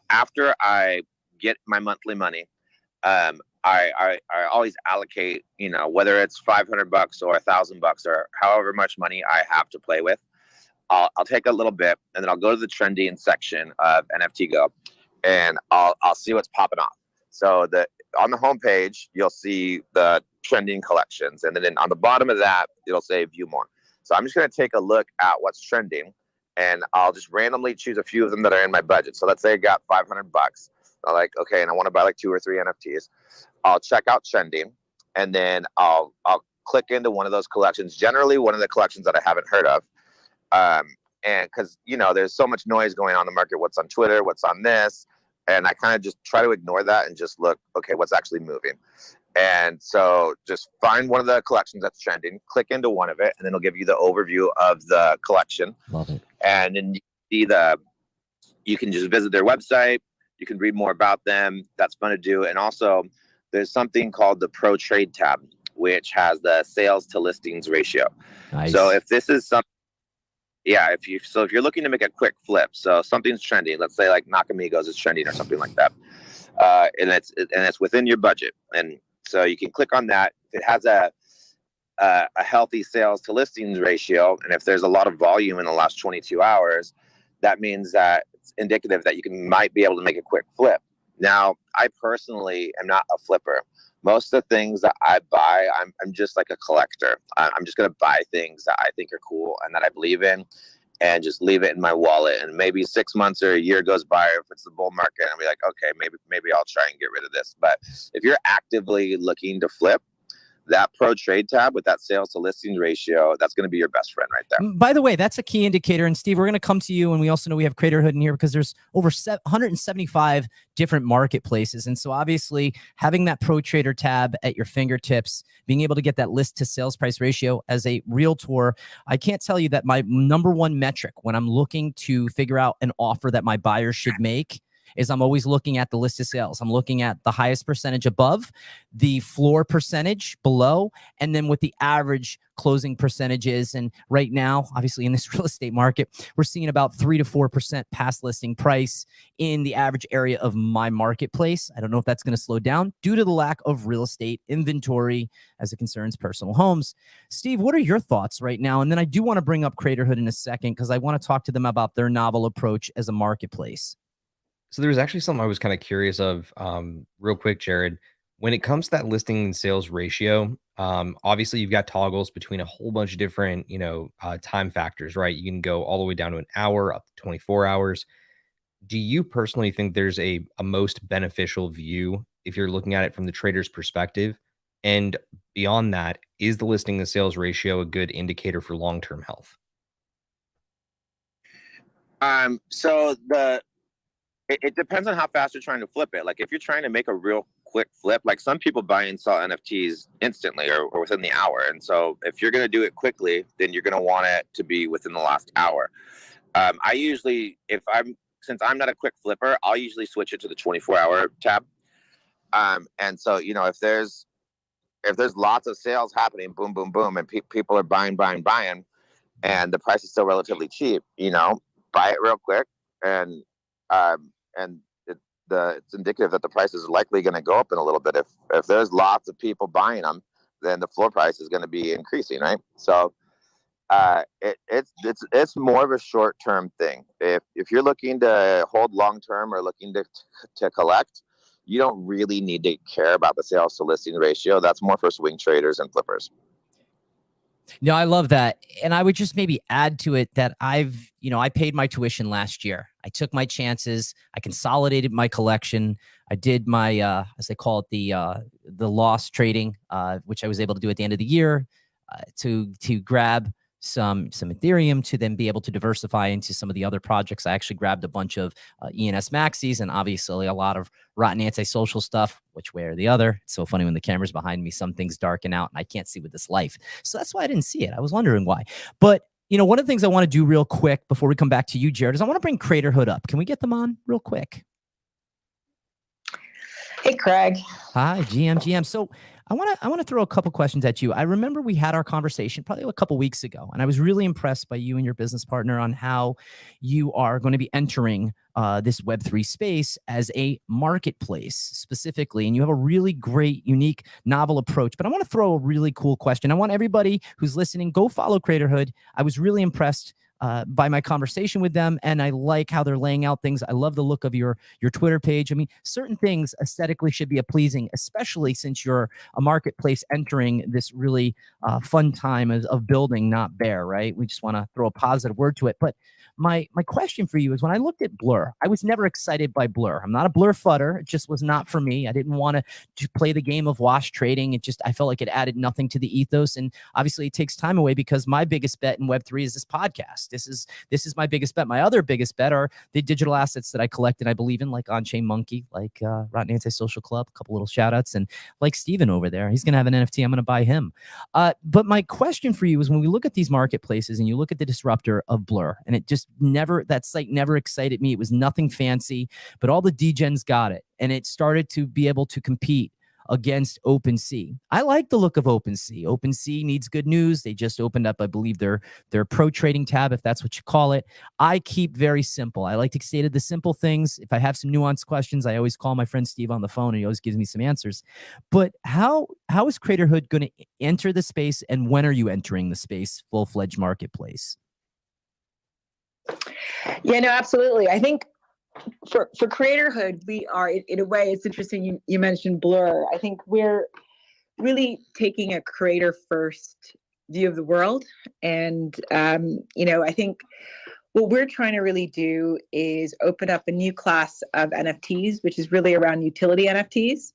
after I get my monthly money, I always allocate, whether it's $500 or $1,000 or however much money I have to play with. I'll take a little bit, and then I'll go to the trending section of NFTgo. And I'll see what's popping off. So on the homepage, you'll see the trending collections. And then on the bottom of that, it'll say view more. So I'm just going to take a look at what's trending, and I'll just randomly choose a few of them that are in my budget. So let's say I got $500. I'm like, okay, and I want to buy like 2 or 3 NFTs. I'll check out trending, and then I'll click into one of those collections, generally one of the collections that I haven't heard of. And because, there's so much noise going on in the market, what's on Twitter, what's on this. And I kind of just try to ignore that and just look, okay, what's actually moving. And so just find one of the collections that's trending, click into one of it, and then it'll give you the overview of the collection. Love it. And then you can just visit their website. You can read more about them. That's fun to do. And also there's something called the Pro Trade tab, which has the sales to listings ratio. Nice. So if this is something, if you're looking to make a quick flip, so something's trending, let's say like Nakamigos is trending or something like that, and it's within your budget, and so you can click on that. If it has a healthy sales to listings ratio, and if there's a lot of volume in the last 22 hours, that means that it's indicative that you might be able to make a quick flip. Now, I personally am not a flipper. most of the things that I buy, I'm just like a collector. I'm just going to buy things that I think are cool and that I believe in, and just leave it in my wallet. And maybe 6 months or a year goes by, if it's the bull market, and be like, okay, maybe I'll try and get rid of this. But if you're actively looking to flip, that pro trade tab with that sales to listing ratio, that's going to be your best friend right there. By the way, that's a key indicator. And Steve, we're going to come to you. And we also know we have CraigOhood in here because there's over 175 different marketplaces. And so obviously having that pro trader tab at your fingertips, being able to get that list to sales price ratio as a realtor, I can't tell you that my number one metric when I'm looking to figure out an offer that my buyers should make is I'm always looking at the list of sales. I'm looking at the highest percentage above, the floor percentage below, and then what the average closing percentage is. And right now, obviously in this real estate market, we're seeing about 3 to 4% past listing price in the average area of my marketplace. I don't know if that's going to slow down due to the lack of real estate inventory as it concerns personal homes. Steve, what are your thoughts right now? And then I do want to bring up CraigOhood in a second because I want to talk to them about their novel approach as a marketplace. So there was actually something I was kind of curious of, real quick, Jared. When it comes to that listing and sales ratio, obviously you've got toggles between a whole bunch of different, time factors, right? You can go all the way down to an hour, up to 24 hours. Do you personally think there's a most beneficial view if you're looking at it from the trader's perspective? And beyond that, is the listing and sales ratio a good indicator for long-term health? It depends on how fast you're trying to flip it. Like if you're trying to make a real quick flip, like some people buy and sell NFTs instantly or within the hour. And so if you're going to do it quickly, then you're going to want it to be within the last hour. I usually, since I'm not a quick flipper, I'll usually switch it to the 24-hour tab. And so, if there's lots of sales happening, boom, boom, boom, and people are buying, and the price is still relatively cheap, buy it real quick. And it's indicative that the price is likely going to go up in a little bit. If there's lots of people buying them, then the floor price is going to be increasing, right? So it's more of a short-term thing. If you're looking to hold long-term or looking to collect, you don't really need to care about the sales to listing ratio. That's more for swing traders and flippers. No, I love that. And I would just maybe add to it that I paid my tuition last year. I took my chances. I consolidated my collection. I did my, as they call it, the loss trading, which I was able to do at the end of the year to grab some Ethereum to then be able to diversify into some of the other projects. I actually grabbed a bunch of ENS maxis and obviously a lot of rotten antisocial stuff, which way or the other. It's so funny when the camera's behind me, some things darken out and I can't see with this life. So that's why I didn't see it. I was wondering why. But one of the things I want to do real quick before we come back to you, Jared, is I want to bring CraigOhood up. Can we get them on real quick? Hey, Craig. Hi, GM. So I want to throw a couple questions at you. I remember we had our conversation probably a couple weeks ago, and I was really impressed by you and your business partner on how you are going to be entering this Web3 space as a marketplace specifically. And you have a really great, unique, novel approach. But I want to throw a really cool question. I want everybody who's listening, go follow CraigOhood. I was really impressed by my conversation with them, and I like how they're laying out things. I love the look of your Twitter page. I mean, certain things aesthetically should be pleasing, especially since you're a marketplace entering this really fun time of building, not bear, right? We just want to throw a positive word to it. But my question for you is, when I looked at Blur, I was never excited by Blur. I'm not a Blur fudder. It just was not for me. I didn't want to play the game of wash trading. I felt like it added nothing to the ethos. And obviously it takes time away because my biggest bet in Web3 is this podcast. This is my biggest bet. My other biggest bet are the digital assets that I collect and I believe in, like On-Chain Monkey, like Rotten Antisocial Club, a couple little shout outs, and like Steven over there. He's going to have an NFT. I'm going to buy him. But my question for you is, when we look at these marketplaces and you look at the disruptor of Blur, and that site never excited me. It was nothing fancy, but all the degens got it. And it started to be able to compete against OpenSea. I like the look of OpenSea. OpenSea needs good news. They just opened up, I believe, their pro trading tab, if that's what you call it. I keep very simple. I like to say the simple things. If I have some nuanced questions, I always call my friend Steve on the phone and he always gives me some answers. But how is CraigOhood going to enter the space, and when are you entering the space, full-fledged marketplace? Yeah, no, absolutely. I think for Creatorhood, we are in a way. It's interesting you mentioned Blur. I think we're really taking a creator first view of the world, and I think what we're trying to really do is open up a new class of NFTs, which is really around utility NFTs.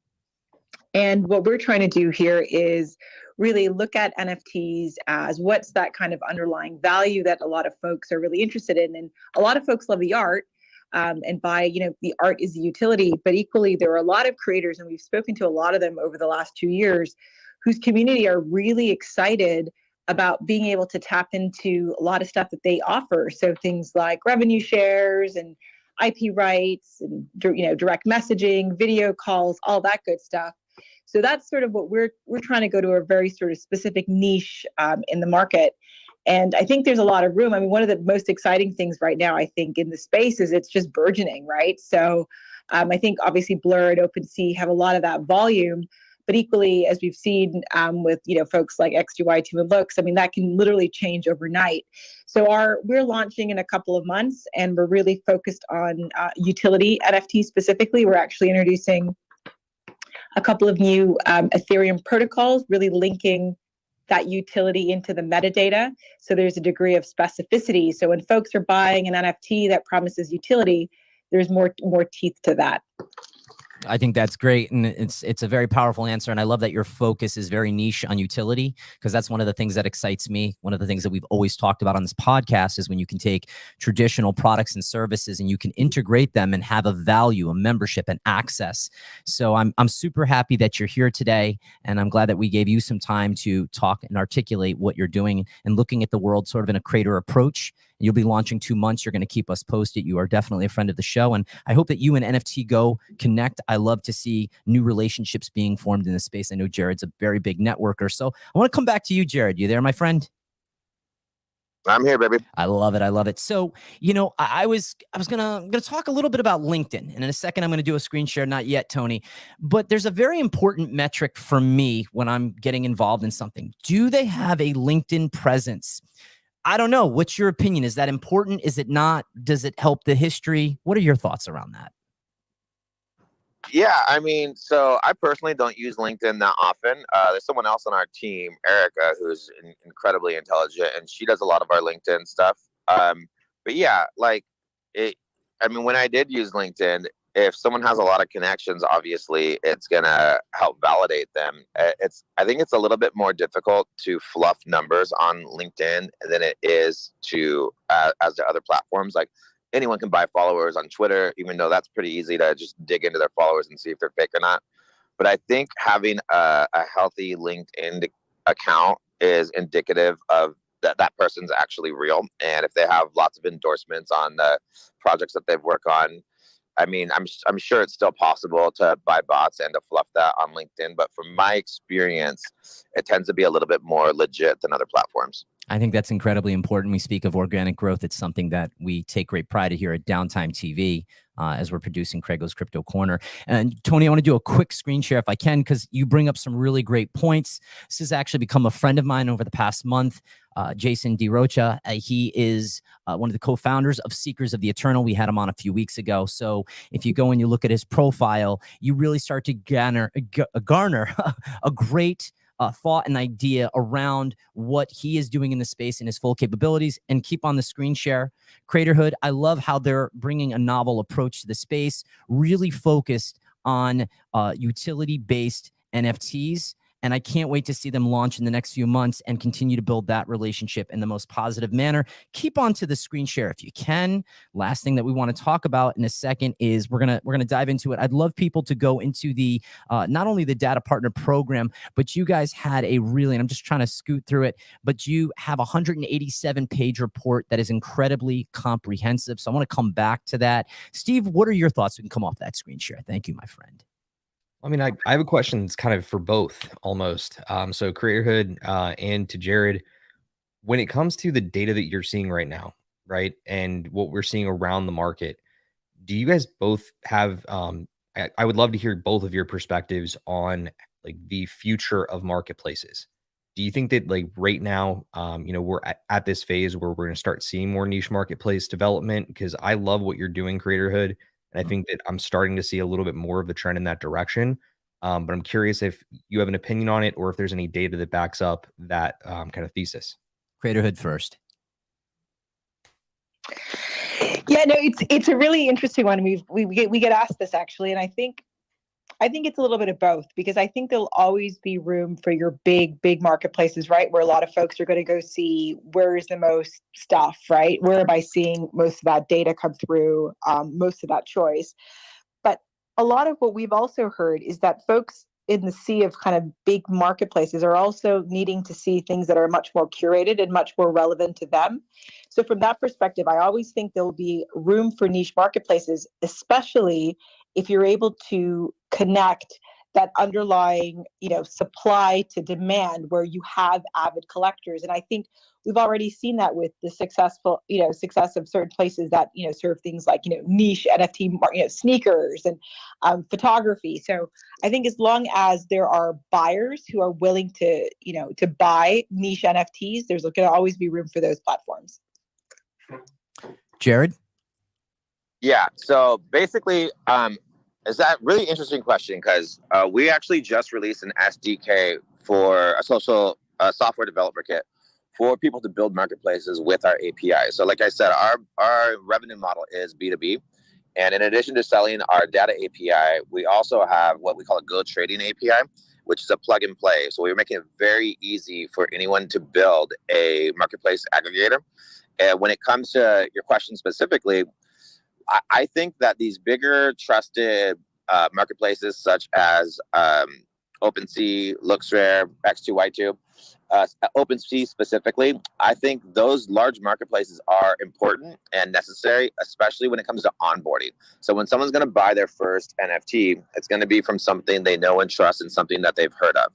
And what we're trying to do here is really look at NFTs as what's that kind of underlying value that a lot of folks are really interested in. And a lot of folks love the art, and the art is the utility, but equally there are a lot of creators, and we've spoken to a lot of them over the last 2 years, whose community are really excited about being able to tap into a lot of stuff that they offer. So things like revenue shares and IP rights and direct messaging, video calls, all that good stuff. So that's sort of what we're trying to go to, a very sort of specific niche in the market. And I think there's a lot of room. I mean, one of the most exciting things right now, I think, in the space is it's just burgeoning, right? So I think obviously Blur and OpenSea have a lot of that volume, but equally, as we've seen with folks like XGY2 and Looks, I mean, that can literally change overnight. So we're launching in a couple of months, and we're really focused on utility NFT specifically. We're actually introducing a couple of new Ethereum protocols, really linking that utility into the metadata. So there's a degree of specificity. So when folks are buying an NFT that promises utility, there's more teeth to that. I think that's great, and it's a very powerful answer, and I love that your focus is very niche on utility, because that's one of the things that excites me. One of the things that we've always talked about on this podcast is when you can take traditional products and services and you can integrate them and have a value, a membership, and access. So I'm super happy that you're here today, and I'm glad that we gave you some time to talk and articulate what you're doing and looking at the world sort of in a creator approach. You'll be launching 2 months. You're going to keep us posted. You are definitely a friend of the show. And I hope that you and NFTgo connect. I love to see new relationships being formed in this space. I know Jared's a very big networker. So I want to come back to you, Jared. You there, my friend? I'm here, baby. I love it. I love it. So, I was gonna talk a little bit about LinkedIn, and in a second I'm gonna do a screen share. Not yet, Tony, but there's a very important metric for me when I'm getting involved in something. Do they have a LinkedIn presence? I don't know. What's your opinion? Is that important? Is it not? Does it help the history? What are your thoughts around that? Yeah, I mean, so I personally don't use LinkedIn that often. There's someone else on our team, Erica, who's incredibly intelligent, and she does a lot of our LinkedIn stuff. But yeah, when I did use LinkedIn, if someone has a lot of connections, obviously it's gonna help validate them. I think it's a little bit more difficult to fluff numbers on LinkedIn than it is to as the other platforms. Like, anyone can buy followers on Twitter, even though that's pretty easy to just dig into their followers and see if they're fake or not. But I think having a healthy LinkedIn account is indicative of that person's actually real. And if they have lots of endorsements on the projects that they've worked on, I mean, I'm sure it's still possible to buy bots and to fluff that on LinkedIn. But from my experience, it tends to be a little bit more legit than other platforms. I think that's incredibly important. We speak of organic growth. It's something that we take great pride in here at Downtime TV as we're producing CraigO's Crypto Corner. And Tony, I want to do a quick screen share if I can, because you bring up some really great points. This has actually become a friend of mine over the past month. Jason DeRocha, he is one of the co-founders of Seekers of the Eternal. We had him on a few weeks ago. So if you go and you look at his profile, you really start to garner a great thought and idea around what he is doing in the space and his full capabilities. And keep on the screen share. Creatorhood, I love how they're bringing a novel approach to the space, really focused on utility-based NFTs. And I can't wait to see them launch in the next few months and continue to build that relationship in the most positive manner. Keep on to the screen share if you can. Last thing that we want to talk about in a second is we're gonna dive into it. I'd love people to go into the not only the data partner program, but you guys had a really, and I'm just trying to scoot through it, but you have a 187-page report that is incredibly comprehensive. So I want to come back to that. Steve, what are your thoughts? We can come off that screen share. Thank you, my friend. I mean, I have a question that's kind of for both almost. So Creatorhood and to Jared, when it comes to the data that you're seeing right now, right, and what we're seeing around the market, do you guys both have, I would love to hear both of your perspectives on like the future of marketplaces. Do you think that like right now, we're at this phase where we're going to start seeing more niche marketplace development? Because I love what you're doing, Creatorhood. And I think that I'm starting to see a little bit more of the trend in that direction. But I'm curious if you have an opinion on it or if there's any data that backs up that kind of thesis. Craterhood first. Yeah, no, it's a really interesting one. We get asked this actually, and I think it's a little bit of both, because I think there'll always be room for your big marketplaces, right? Where a lot of folks are going to go see where's the most stuff, right? Where am I seeing most of that data come through, most of that choice? But a lot of what we've also heard is that folks in the sea of kind of big marketplaces are also needing to see things that are much more curated and much more relevant to them. So from that perspective, I always think there'll be room for niche marketplaces, especially if you're able to connect that underlying, supply to demand, where you have avid collectors. And I think we've already seen that with the success of certain places that, serve things like, niche NFT, sneakers and photography. So I think as long as there are buyers who are willing to, to buy niche NFTs, there's going to always be room for those platforms. Jared? Yeah. So basically, is that really interesting question, because we actually just released an SDK for a social software developer kit for people to build marketplaces with our API. So like I said, our revenue model is B2B. And in addition to selling our data API, we also have what we call a Go Trading API, which is a plug and play. So we're making it very easy for anyone to build a marketplace aggregator. And when it comes to your question specifically, I think that these bigger trusted marketplaces such as OpenSea, LooksRare, X2Y2, OpenSea specifically, I think those large marketplaces are important and necessary, especially when it comes to onboarding. So when someone's going to buy their first NFT, it's going to be from something they know and trust and something that they've heard of.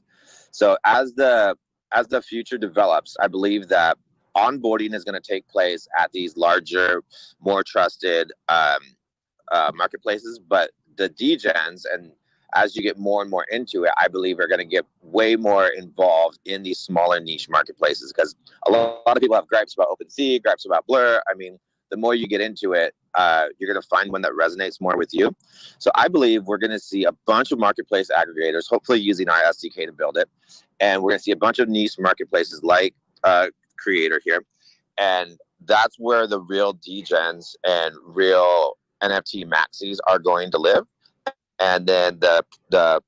So as the future develops, I believe that onboarding is going to take place at these larger, more trusted marketplaces, but the degens, and as you get more and more into it, I believe are going to get way more involved in these smaller niche marketplaces, because a lot of people have gripes about OpenSea, gripes about Blur. I mean, the more you get into it, you're going to find one that resonates more with you. So I believe we're going to see a bunch of marketplace aggregators, hopefully using our SDK to build it. And we're going to see a bunch of niche marketplaces like Creator here. And that's where the real degens and real NFT maxis are going to live. And then the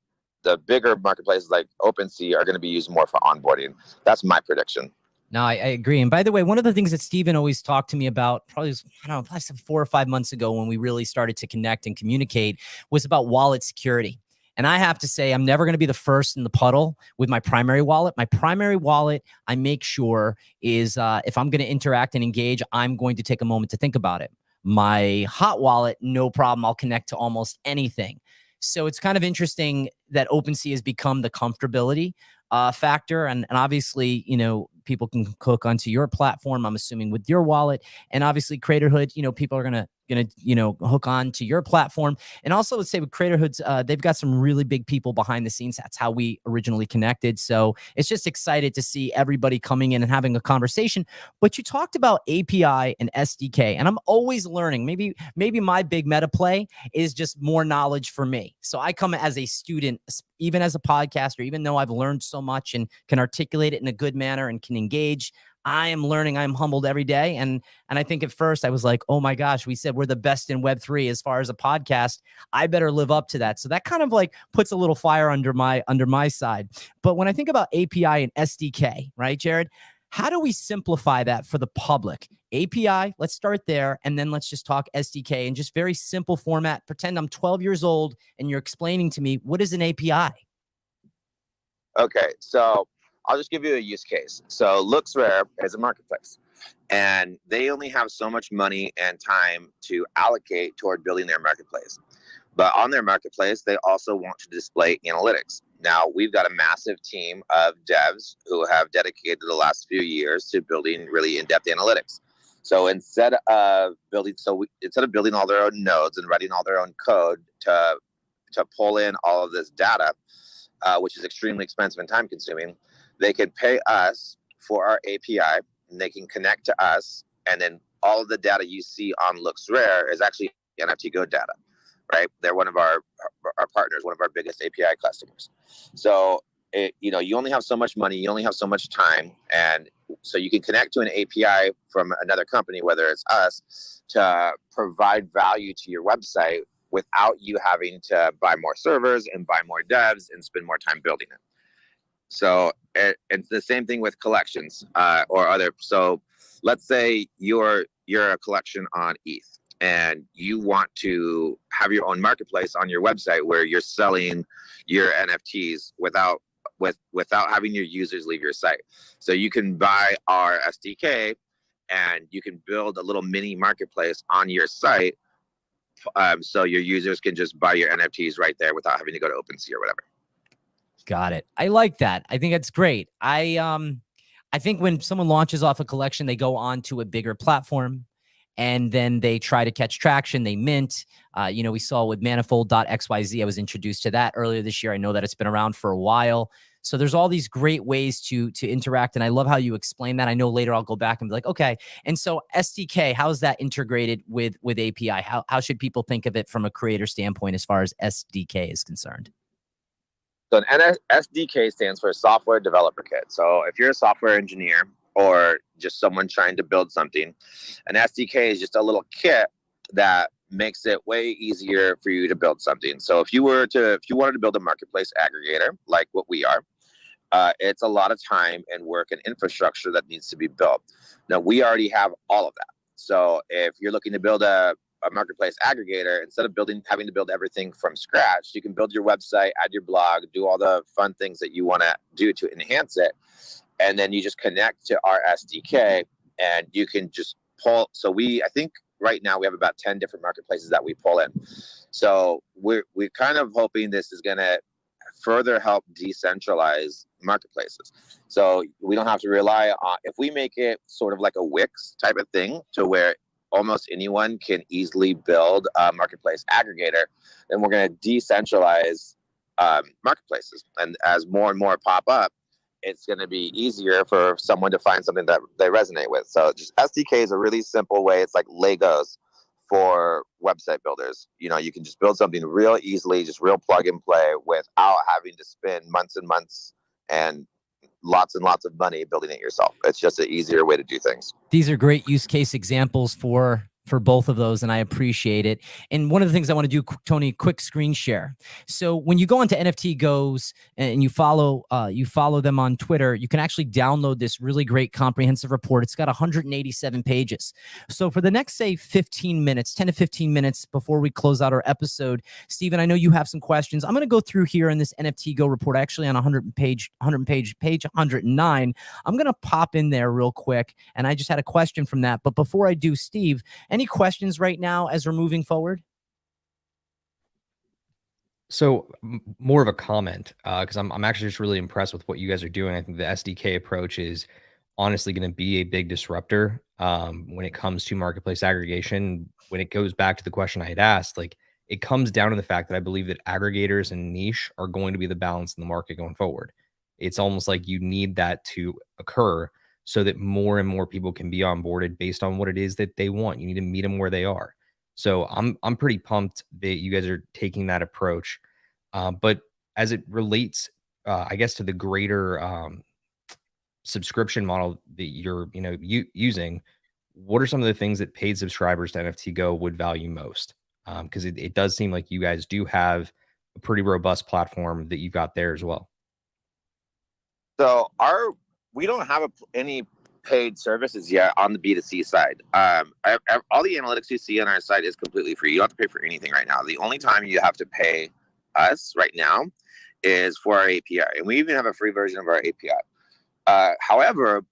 bigger marketplaces like OpenSea are going to be used more for onboarding. That's my prediction. No, I agree. And by the way, one of the things that Steven always talked to me about, probably, probably 4 or 5 months ago when we really started to connect and communicate, was about wallet security. And I have to say, I'm never going to be the first in the puddle with my primary wallet. My primary wallet, I make sure is if I'm going to interact and engage, I'm going to take a moment to think about it. My hot wallet, no problem. I'll connect to almost anything. So it's kind of interesting that OpenSea has become the comfortability factor. And obviously, people can hook onto your platform, I'm assuming, with your wallet. And obviously Craterhood, people are going to hook on to your platform. And also, let's say with Craterhoods, they've got some really big people behind the scenes. That's how we originally connected. So it's just excited to see everybody coming in and having a conversation. But you talked about API and SDK, and I'm always learning. Maybe my big meta play is just more knowledge for me. So I come as a student, even as a podcaster, even though I've learned so much and can articulate it in a good manner and can engage, I am learning. I'm humbled every day. And I think at first I was like, oh my gosh, we said we're the best in Web3 as far as a podcast. I better live up to that. So that kind of like puts a little fire under my side. But when I think about API and SDK, right, Jared, how do we simplify that for the public? API, let's start there. And then let's just talk SDK in just very simple format. Pretend I'm 12 years old and you're explaining to me, what is an API? Okay, so I'll just give you a use case. So LooksRare is a marketplace, and they only have so much money and time to allocate toward building their marketplace. But on their marketplace, they also want to display analytics. Now, we've got a massive team of devs who have dedicated the last few years to building really in-depth analytics. So instead of building all their own nodes and writing all their own code to pull in all of this data, which is extremely expensive and time consuming, they can pay us for our API, and they can connect to us. And then all of the data you see on LooksRare is actually NFTgo data. right? They're one of our partners, one of our biggest API customers. So you only have so much money, you only have so much time, and so you can connect to an API from another company, whether it's us, to provide value to your website without you having to buy more servers and buy more devs and spend more time building it. So it's the same thing with collections or other. So let's say you're a collection on ETH and you want to have your own marketplace on your website where you're selling your NFTs without having your users leave your site. So you can buy our SDK and you can build a little mini marketplace on your site. So your users can just buy your NFTs right there without having to go to OpenSea or whatever. Got it. I like that. I think that's great. I think when someone launches off a collection, they go on to a bigger platform and then they try to catch traction. They mint. We saw with Manifold.xyz, I was introduced to that earlier this year. I know that it's been around for a while. So there's all these great ways to interact. And I love how you explain that. I know later I'll go back and be like, okay. And so SDK, how is that integrated with API? How should people think of it from a creator standpoint as far as SDK is concerned? So an SDK stands for Software Developer Kit. So if you're a software engineer or just someone trying to build something, an SDK is just a little kit that makes it way easier for you to build something. So if you wanted to build a marketplace aggregator like what we are, it's a lot of time and work and infrastructure that needs to be built. Now we already have all of that. So if you're looking to build a marketplace aggregator, instead of having to build everything from scratch, you can build your website, add your blog, do all the fun things that you want to do to enhance it. And then you just connect to our SDK and you can just pull. So I think right now we have about 10 different marketplaces that we pull in. So we're kind of hoping this is going to further help decentralize marketplaces. So we don't have to rely on, if we make it sort of like a Wix type of thing to where almost anyone can easily build a marketplace aggregator, then we're going to decentralize marketplaces. And as more and more pop up, it's going to be easier for someone to find something that they resonate with. So just SDK is a really simple way. It's like Legos for website builders. You can just build something real easily, just real plug and play without having to spend months and months and lots of money building it yourself. It's just an easier way to do things. These are great use case examples for both of those, and I appreciate it. And one of the things I want to do, Tony, quick screen share. So when you go onto NFTgo's and you follow them on Twitter, you can actually download this really great comprehensive report. It's got 187 pages. So for the next, say, 10 to 15 minutes before we close out our episode, Stephen, I know you have some questions. I'm going to go through here in this NFTgo report, actually on page 109. I'm going to pop in there real quick, and I just had a question from that. But before I do, Steve, any questions right now as we're moving forward? So more of a comment, because I'm actually just really impressed with what you guys are doing. I think the SDK approach is honestly going to be a big disruptor when it comes to marketplace aggregation. When it goes back to the question I had asked, like it comes down to the fact that I believe that aggregators and niche are going to be the balance in the market going forward. It's almost like you need that to occur so that more and more people can be onboarded based on what it is that they want. You need to meet them where they are. So I'm pretty pumped that you guys are taking that approach. But as it relates, I guess, to the greater subscription model that you're using, what are some of the things that paid subscribers to NFTgo would value most? Because it does seem like you guys do have a pretty robust platform that you've got there as well. So we don't have any paid services yet on the B2C side. All the analytics you see on our site is completely free. You don't have to pay for anything right now. The only time you have to pay us right now is for our API. And we even have a free version of our API. However,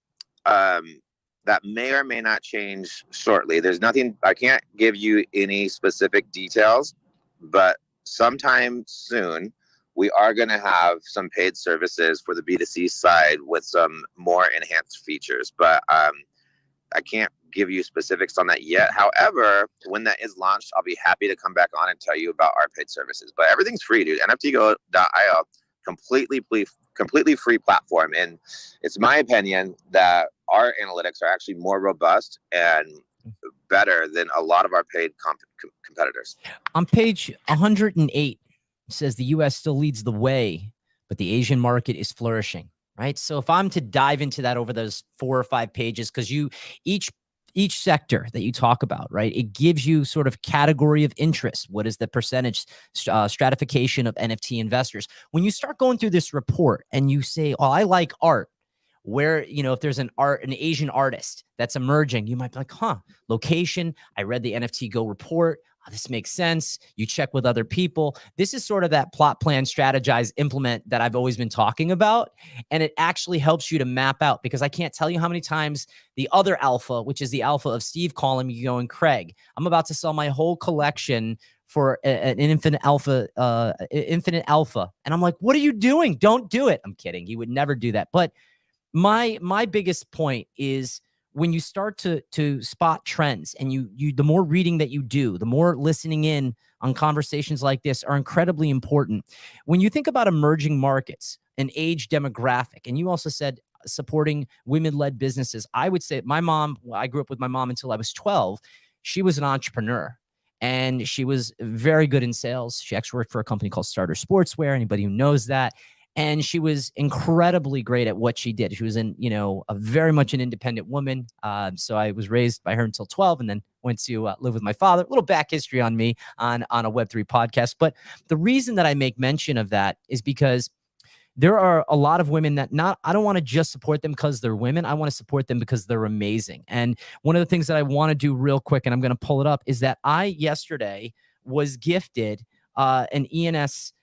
that may or may not change shortly. There's nothing, I can't give you any specific details, but sometime soon, we are going to have some paid services for the B2C side with some more enhanced features, but I can't give you specifics on that yet. However, when that is launched, I'll be happy to come back on and tell you about our paid services. But everything's free, dude. NFTgo.io, completely free platform. And it's my opinion that our analytics are actually more robust and better than a lot of our paid competitors. On page 108, it says the U.S. still leads the way, but the Asian market is flourishing, right? So if I'm to dive into that over those 4 or 5 pages, because each sector that you talk about, right, it gives you sort of category of interest. What is the percentage stratification of NFT investors? When you start going through this report and you say, oh, I like art, where, if there's an Asian artist that's emerging, you might be like, location. I read the NFTgo report. Oh, this makes sense. You check with other people. This is sort of that plot, plan, strategize, implement that I've always been talking about. And it actually helps you to map out, because I can't tell you how many times the other alpha, which is the alpha of Steve calling me going, Craig, I'm about to sell my whole collection for an infinite alpha. And I'm like, what are you doing? Don't do it. I'm kidding. He would never do that. But my biggest point is, when you start to spot trends, and you the more reading that you do, the more listening in on conversations like this are incredibly important. When you think about emerging markets and age demographic, and you also said supporting women-led businesses, I would say I grew up with my mom until I was 12. She was an entrepreneur, and she was very good in sales. She actually worked for a company called Starter Sportswear, anybody who knows that. And she was incredibly great at what she did. She was a very much an independent woman. So I was raised by her until 12, and then went to live with my father. A little back history on me on a Web3 podcast. But the reason that I make mention of that is because there are a lot of women that I don't want to just support them because they're women. I want to support them because they're amazing. And one of the things that I want to do real quick, and I'm going to pull it up, is that I yesterday was gifted an ENS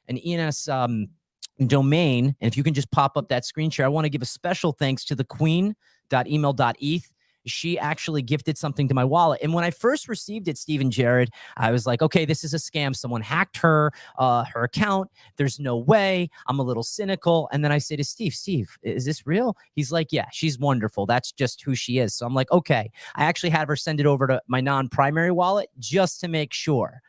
domain. And if you can just pop up that screen share, I want to give a special thanks to the queen.email.eth. She actually gifted something to my wallet. And when I first received it, Steve and Jared, I was like, okay, this is a scam. Someone hacked her account. There's no way. I'm a little cynical. And then I say to Steve, is this real? He's like, yeah, she's wonderful. That's just who she is. So I'm like, okay. I actually had her send it over to my non-primary wallet just to make sure.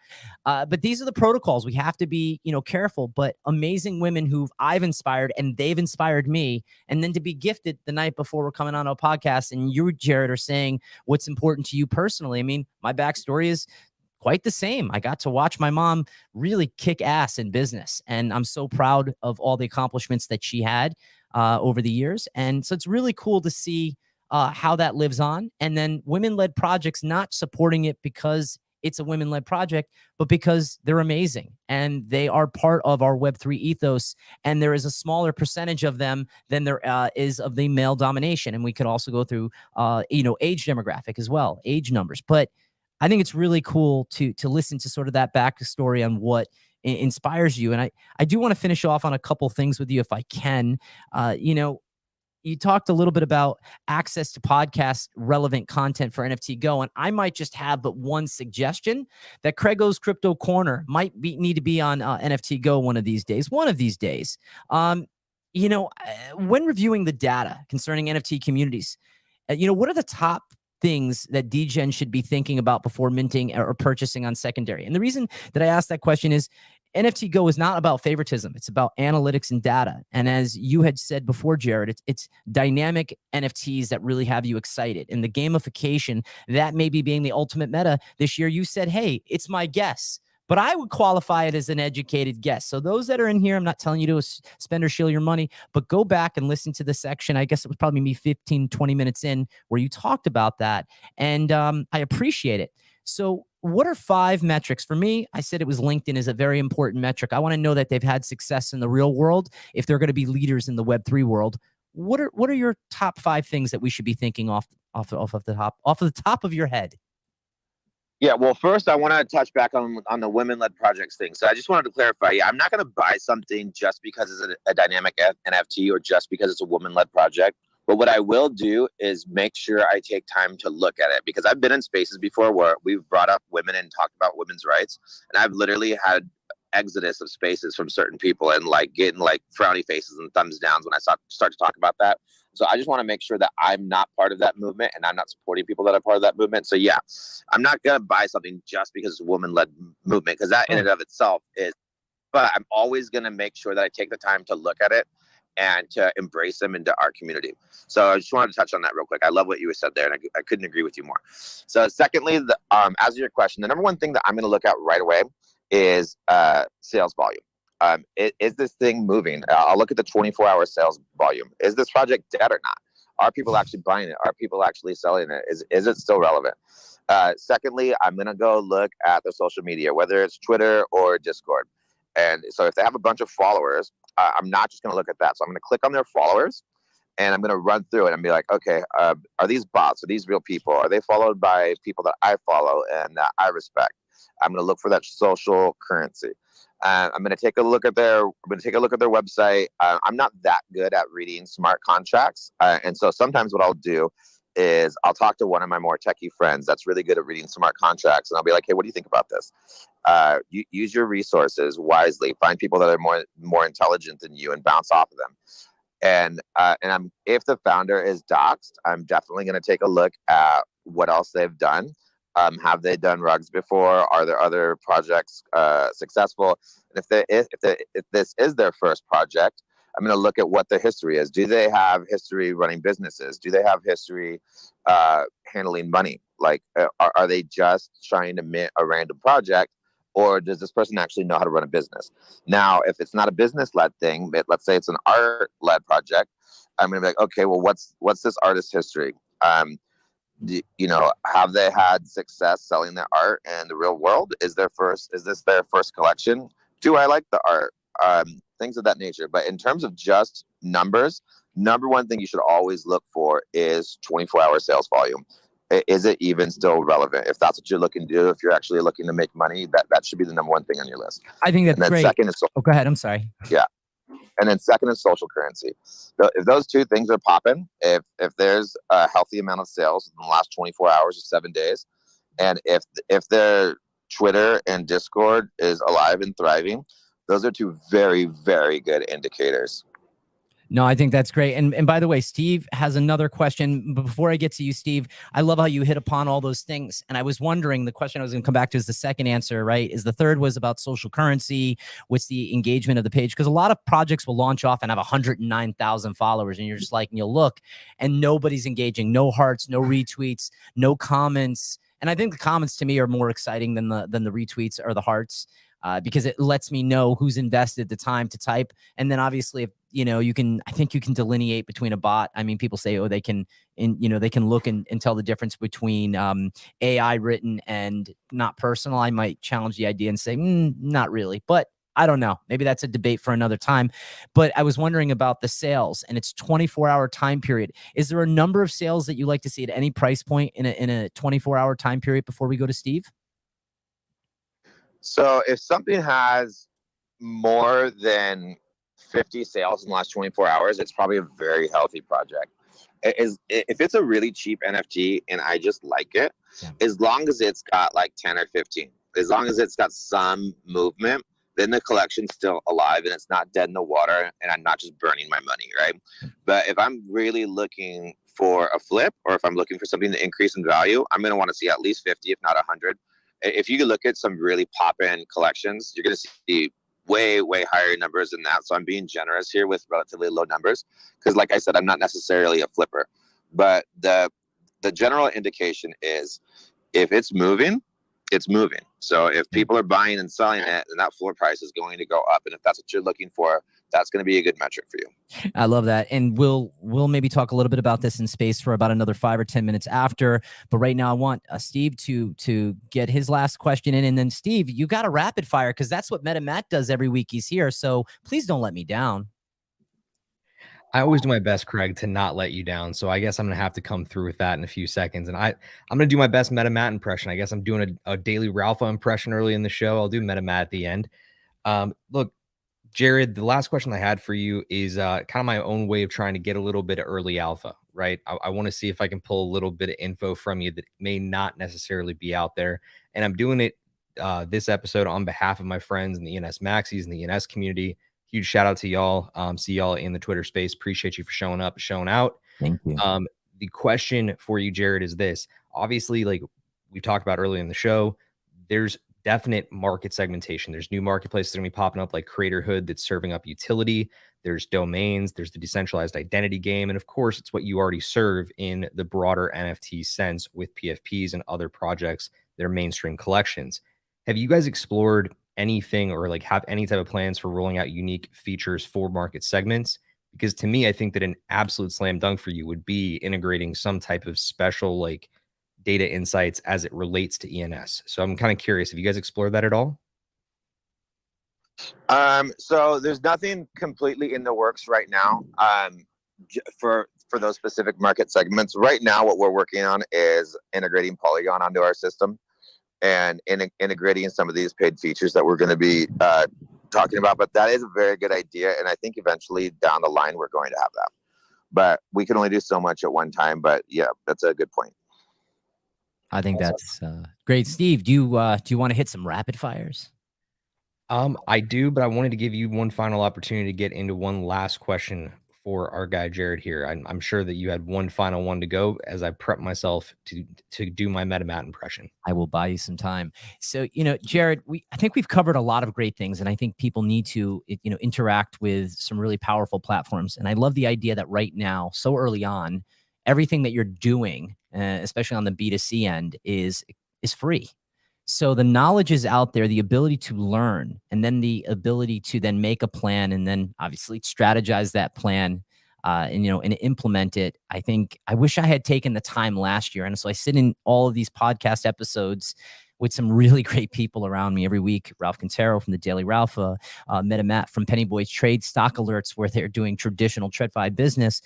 But these are the protocols. We have to be, careful, but amazing women who I've inspired, and they've inspired me. And then to be gifted the night before we're coming on a podcast, and you, Jared, are saying what's important to you personally. I mean, my backstory is quite the same. I got to watch my mom really kick ass in business, and I'm so proud of all the accomplishments that she had over the years. And so it's really cool to see how that lives on. And then women-led projects, not supporting it because it's a women-led project, but because they're amazing and they are part of our Web3 ethos. And there is a smaller percentage of them than there is of the male domination. And we could also go through, age demographic as well, age numbers. But I think it's really cool to listen to sort of that backstory on what inspires you. And I do want to finish off on a couple things with you if I can. You talked a little bit about access to podcast relevant content for NFTgo, and I might just have but one suggestion, that CraigO's Crypto Corner might need to be on NFTgo one of these days. When reviewing the data concerning NFT communities, what are the top things that DGen should be thinking about before minting or purchasing on secondary? And the reason that I asked that question is NFTgo is not about favoritism. It's about analytics and data. And as you had said before, Jared, it's dynamic NFTs that really have you excited. And the gamification, that may be being the ultimate meta this year. You said, hey, it's my guess. But I would qualify it as an educated guess. So those that are in here, I'm not telling you to spend or shill your money, but go back and listen to the section. I guess it was probably me 15, 20 minutes in where you talked about that. And I appreciate it. So what are 5 metrics? For me, I said it was LinkedIn is a very important metric. I want to know that they've had success in the real world if they're going to be leaders in the Web3 world. What are your top 5 things that we should be thinking off the top of your head? Yeah, well, first I want to touch back on the women-led projects thing. So I just wanted to clarify. Yeah, I'm not going to buy something just because it's a dynamic NFT or just because it's a woman-led project. But what I will do is make sure I take time to look at it, because I've been in spaces before where we've brought up women and talked about women's rights, and I've literally had exodus of spaces from certain people and getting frowny faces and thumbs downs when I start to talk about that. So I just want to make sure that I'm not part of that movement and I'm not supporting people that are part of that movement. So yeah, I'm not going to buy something just because it's a woman-led movement, because that in and of itself is, but I'm always going to make sure that I take the time to look at it. and to embrace them into our community. So I just wanted to touch on that real quick. I love what you said there, and I couldn't agree with you more. So secondly, as your question, the number one thing that I'm going to look at right away is sales volume. Is this thing moving? I'll look at the 24-hour sales volume. Is this project dead or not? Are people actually buying it? Are people actually selling it? Is it still relevant? Secondly, I'm going to go look at their social media, whether it's Twitter or Discord. And so if they have a bunch of followers, I'm not just going to look at that. So I'm going to click on their followers, and I'm going to run through it and be like, okay, are these bots? Are these real people? Are they followed by people that I follow and that I respect? I'm going to look for that social currency. I'm going to take a look at their website. I'm not that good at reading smart contracts. And so sometimes what I'll do is I'll talk to one of my more techie friends that's really good at reading smart contracts. And I'll be like, hey, what do you think about this? Use your resources wisely. Find people that are more intelligent than you and bounce off of them. And if the founder is doxed, I'm definitely going to take a look at what else they've done. Have they done rugs before? Are there other projects successful? And if this is their first project, I'm going to look at what their history is. Do they have history running businesses? Do they have history handling money? Like, are they just trying to mint a random project, or does this person actually know how to run a business? Now, if it's not a business-led thing, but let's say it's an art-led project, I'm going to be like, okay, well, what's this artist's history? Have they had success selling their art in the real world? Is this their first collection? Do I like the art? Things of that nature. But in terms of just numbers, number one thing you should always look for is 24-hour sales volume. Is it even still relevant? If that's what you're looking to do, if you're actually looking to make money, that should be the number one thing on your list. I think that's great. Second is go ahead. I'm sorry. Yeah. And then second is social currency. So if those two things are popping, if there's a healthy amount of sales in the last 24 hours or 7 days, and if their Twitter and Discord is alive and thriving, those are two very, very good indicators. No, I think that's great. And by the way, Steve has another question. But before I get to you, Steve, I love how you hit upon all those things. And I was wondering, the question I was going to come back to is the second answer, right? Is the third was about social currency. What's the engagement of the page? Because a lot of projects will launch off and have 109,000 followers. And you're just like, and you'll look and nobody's engaging. No hearts, no retweets, no comments. And I think the comments to me are more exciting than the retweets or the hearts. Because it lets me know who's invested the time to type. And then obviously, if I think you can delineate between a bot. I mean, people say, they can look and tell the difference between AI written and not personal. I might challenge the idea and say, not really, but I don't know. Maybe that's a debate for another time. But I was wondering about the sales, and it's 24-hour time period. Is there a number of sales that you like to see at any price point in a 24-hour time period before we go to Steve? So if something has more than 50 sales in the last 24 hours, it's probably a very healthy project. If it's a really cheap NFT and I just like it, as long as it's got like 10 or 15, as long as it's got some movement, then the collection's still alive and it's not dead in the water and I'm not just burning my money, right? But if I'm really looking for a flip, or if I'm looking for something to increase in value, I'm going to want to see at least 50, if not 100. If you look at some really pop-in collections, you're going to see way, way higher numbers than that. So I'm being generous here with relatively low numbers because, like I said, I'm not necessarily a flipper. But the general indication is if it's moving, it's moving. So if people are buying and selling it, then that floor price is going to go up. And if that's what you're looking for, that's going to be a good metric for you. I love that. And we'll maybe talk a little bit about this in space for about another 5 or 10 minutes after. But right now I want Steve to get his last question in. And then Steve, you got a rapid fire because that's what MetaMatt does every week he's here. So please don't let me down. I always do my best, Craig, to not let you down. So I guess I'm going to have to come through with that in a few seconds. And I'm going to do my best MetaMatt impression. I guess I'm doing a daily Ralpha impression early in the show. I'll do MetaMatt at the end. Look, Jared, the last question I had for you is kind of my own way of trying to get a little bit of early alpha, right? I want to see if I can pull a little bit of info from you that may not necessarily be out there. And I'm doing it this episode on behalf of my friends in the ENS Maxis and the ENS community. Huge shout out to y'all. See y'all in the Twitter space. Appreciate you for showing up, showing out. Thank you. The question for you, Jared, is this. Obviously, like we talked about earlier in the show, there's definite market segmentation. There's new marketplaces that are going to be popping up like Creatorhood that's serving up utility. There's domains, there's the decentralized identity game. And of course, it's what you already serve in the broader NFT sense with PFPs and other projects that are mainstream collections. Have you guys explored anything or like have any type of plans for rolling out unique features for market segments? Because to me, I think that an absolute slam dunk for you would be integrating some type of special like data insights as it relates to ENS. So I'm kind of curious, have you guys explored that at all? So there's nothing completely in the works right now for those specific market segments. Right now, what we're working on is integrating Polygon onto our system and integrating some of these paid features that we're going to be talking about. But that is a very good idea, and I think eventually down the line we're going to have that. But we can only do so much at one time. But yeah, that's a good point. I think that's great. Steve, do you want to hit some rapid fires? I do, but I wanted to give you one final opportunity to get into one last question for our guy Jared here. I'm sure that you had one final one to go as I prep myself to do my MetaMat impression. I will buy you some time. So, Jared, I think we've covered a lot of great things, and I think people need to, interact with some really powerful platforms. And I love the idea that right now, so early on, everything that you're doing, especially on the B2C end, is free. So the knowledge is out there, the ability to learn, and then the ability to then make a plan and then obviously strategize that plan and implement it. I wish I had taken the time last year. And so I sit in all of these podcast episodes with some really great people around me every week. Ralph Quintero from the Daily Ralph, MetaMat from Penny Boys Trade, Stock Alerts, where they're doing traditional TradFi business,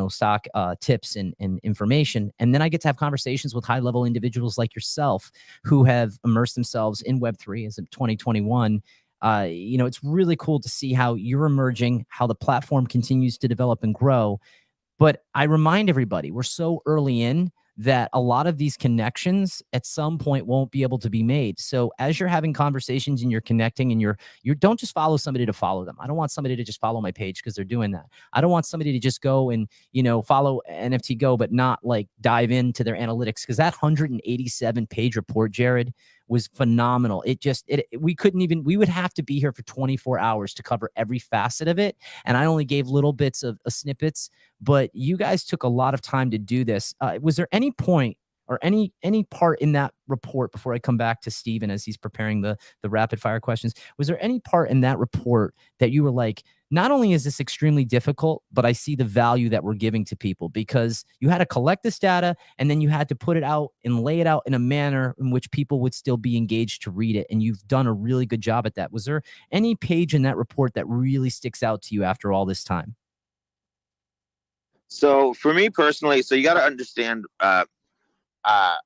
stock tips and information. And then I get to have conversations with high-level individuals like yourself who have immersed themselves in Web3 as of 2021. It's really cool to see how you're emerging, how the platform continues to develop and grow. But I remind everybody, we're so early in that a lot of these connections at some point won't be able to be made. So as you're having conversations and you're connecting and you don't just follow somebody to follow them. I don't want somebody to just follow my page because they're doing that. I don't want somebody to just go and, follow NFTgo, but not like dive into their analytics, because that 187 page report, Jared, was phenomenal. We would have to be here for 24 hours to cover every facet of it. And I only gave little bits of snippets, but you guys took a lot of time to do this. Was there any point or any part in that report, before I come back to Steven as he's preparing the rapid fire questions, was there any part in that report that you were like, not only is this extremely difficult, but I see the value that we're giving to people? Because you had to collect this data and then you had to put it out and lay it out in a manner in which people would still be engaged to read it. And you've done a really good job at that. Was there any page in that report that really sticks out to you after all this time? So for me personally, so you got to understand,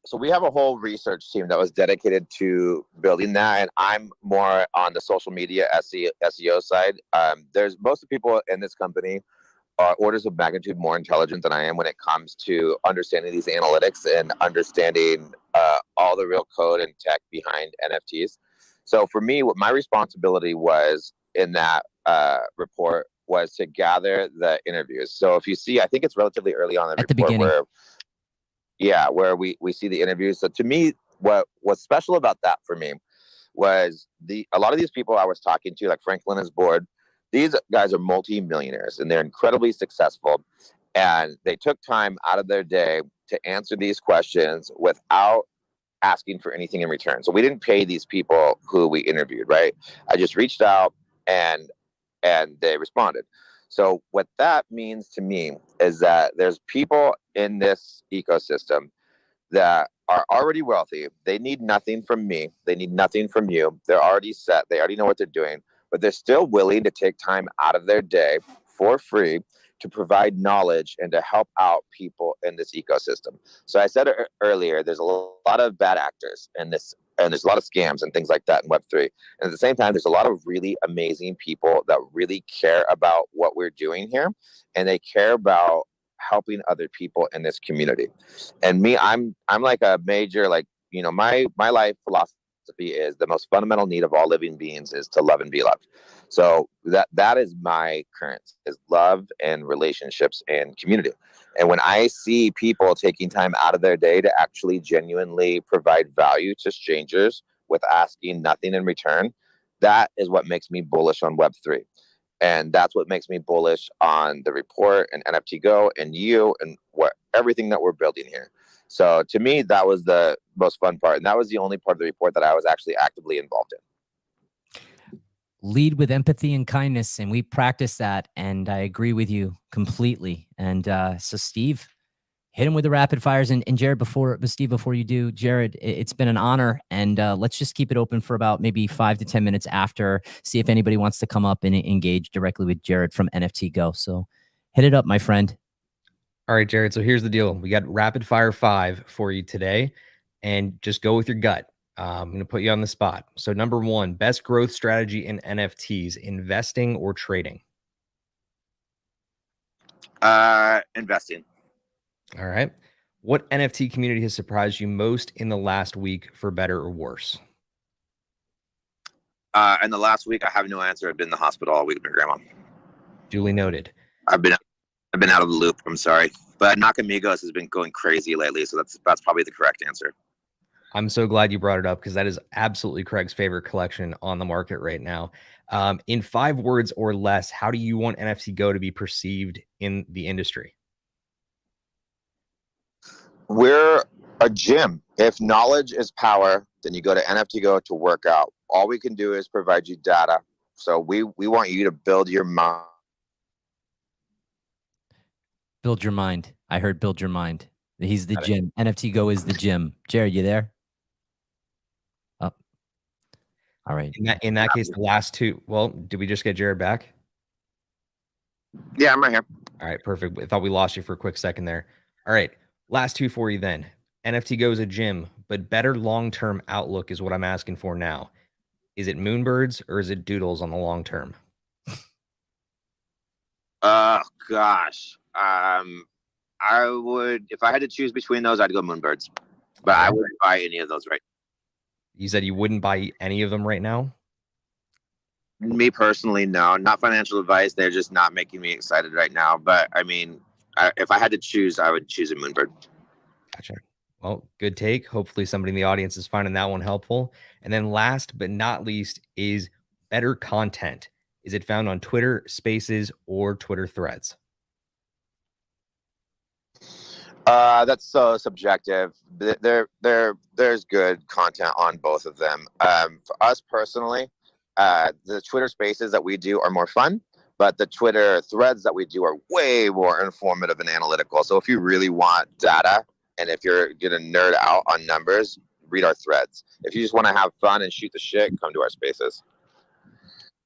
so we have a whole research team that was dedicated to building that, and I'm more on the social media SEO side. There's most of the people in this company are orders of magnitude more intelligent than I am when it comes to understanding these analytics and understanding all the real code and tech behind NFTs. So for me, what my responsibility was in that report was to gather the interviews. So if you see, I think it's relatively early on in the report, the beginning. where we see the interviews. So to me, what was special about that for me was a lot of these people I was talking to, like Franklin is board, these guys are multi-millionaires and they're incredibly successful. And they took time out of their day to answer these questions without asking for anything in return. So we didn't pay these people who we interviewed, right? I just reached out and they responded. So what that means to me is that there's people in this ecosystem that are already wealthy. They need nothing from me. They need nothing from you. They're already set. They already know what they're doing, but they're still willing to take time out of their day for free to provide knowledge and to help out people in this ecosystem. So I said earlier, there's a lot of bad actors in this, and there's a lot of scams and things like that in Web3. And at the same time, there's a lot of really amazing people that really care about what we're doing here, and they care about helping other people in this community. And me, I'm like a major, my life philosophy is the most fundamental need of all living beings is to love and be loved. So that is my current, is love and relationships and community. And when I see people taking time out of their day to actually genuinely provide value to strangers with asking nothing in return, that is what makes me bullish on Web3. And that's what makes me bullish on the report and NFTgo and you and everything that we're building here. So to me, that was the most fun part. And that was the only part of the report that I was actually actively involved in. Lead with empathy and kindness, and we practice that, and I agree with you completely. And so Steve, hit him with the rapid fires, and Jared, before you do, Jared, it's been an honor, and let's just keep it open for about maybe 5 to 10 minutes after, see if anybody wants to come up and engage directly with Jared from NFTgo. So hit it up, my friend. All right, Jared, so here's the deal. We got rapid fire 5 for you today, and just go with your gut. I'm going to put you on the spot. So number 1, best growth strategy in NFTs, investing or trading? Investing. All right. What NFT community has surprised you most in the last week, for better or worse? In the last week, I have no answer. I've been in the hospital all week with my grandma. Duly noted. I've been out of the loop. I'm sorry, but Nakamigos has been going crazy lately, so that's probably the correct answer. I'm so glad you brought it up, because that is absolutely Craig's favorite collection on the market right now. In 5 words or less, how do you want NFTgo to be perceived in the industry? We're a gym. If knowledge is power, then you go to NFTgo to work out. All we can do is provide you data. So we want you to build your mind. Build your mind. I heard build your mind. He's the gym. NFTgo is the gym. Jared, you there? Oh. All right. In that case, the last 2. Well, did we just get Jared back? Yeah, I'm right here. All right, perfect. I thought we lost you for a quick second there. All right, last 2 for you then. NFTgo is a gym, but better long-term outlook is what I'm asking for now. Is it Moonbirds or is it Doodles on the long term? Gosh. I would, if I had to choose between those, I'd go Moonbirds. But I wouldn't buy any of those right now. You said you wouldn't buy any of them right now? Me personally, no. Not financial advice. They're just not making me excited right now. But I mean, if I had to choose, I would choose a Moonbird. Gotcha. Well, good take. Hopefully somebody in the audience is finding that one helpful. And then last but not least is better content. Is it found on Twitter Spaces or Twitter Threads? That's so subjective. There's good content on both of them. For us personally, the Twitter Spaces that we do are more fun, but the Twitter Threads that we do are way more informative and analytical. So if you really want data, and if you're gonna nerd out on numbers, read our Threads. If you just want to have fun and shoot the shit, come to our Spaces.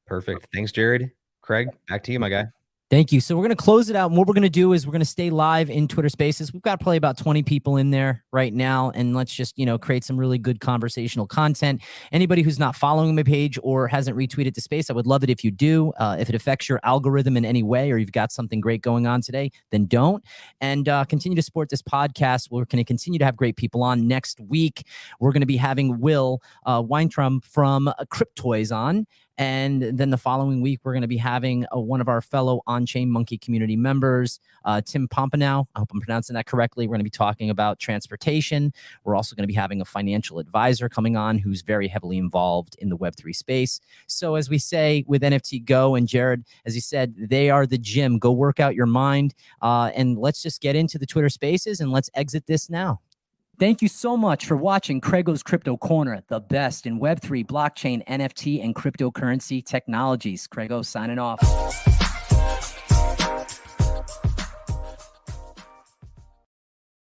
Perfect. Thanks, Jared. Craig, back to you, my guy. Thank you. So we're going to close it out. And what we're going to do is we're going to stay live in Twitter Spaces. We've got probably about 20 people in there right now. And let's just, create some really good conversational content. Anybody who's not following my page or hasn't retweeted the space, I would love it if you do. If it affects your algorithm in any way, or you've got something great going on today, then don't. And continue to support this podcast. We're going to continue to have great people on. Next week, we're going to be having Will Weintraub from Cryptoys on. And then the following week, we're going to be having one of our fellow on-chain monkey community members, Tim Pompanow. I hope I'm pronouncing that correctly. We're going to be talking about transportation. We're also going to be having a financial advisor coming on who's very heavily involved in the Web3 space. So as we say with NFTgo and Jared, as he said, they are the gym. Go work out your mind. And let's just get into the Twitter Spaces and let's exit this now. Thank you so much for watching CraigO's Crypto Corner, the best in Web3, blockchain, NFT, and cryptocurrency technologies. CraigO signing off.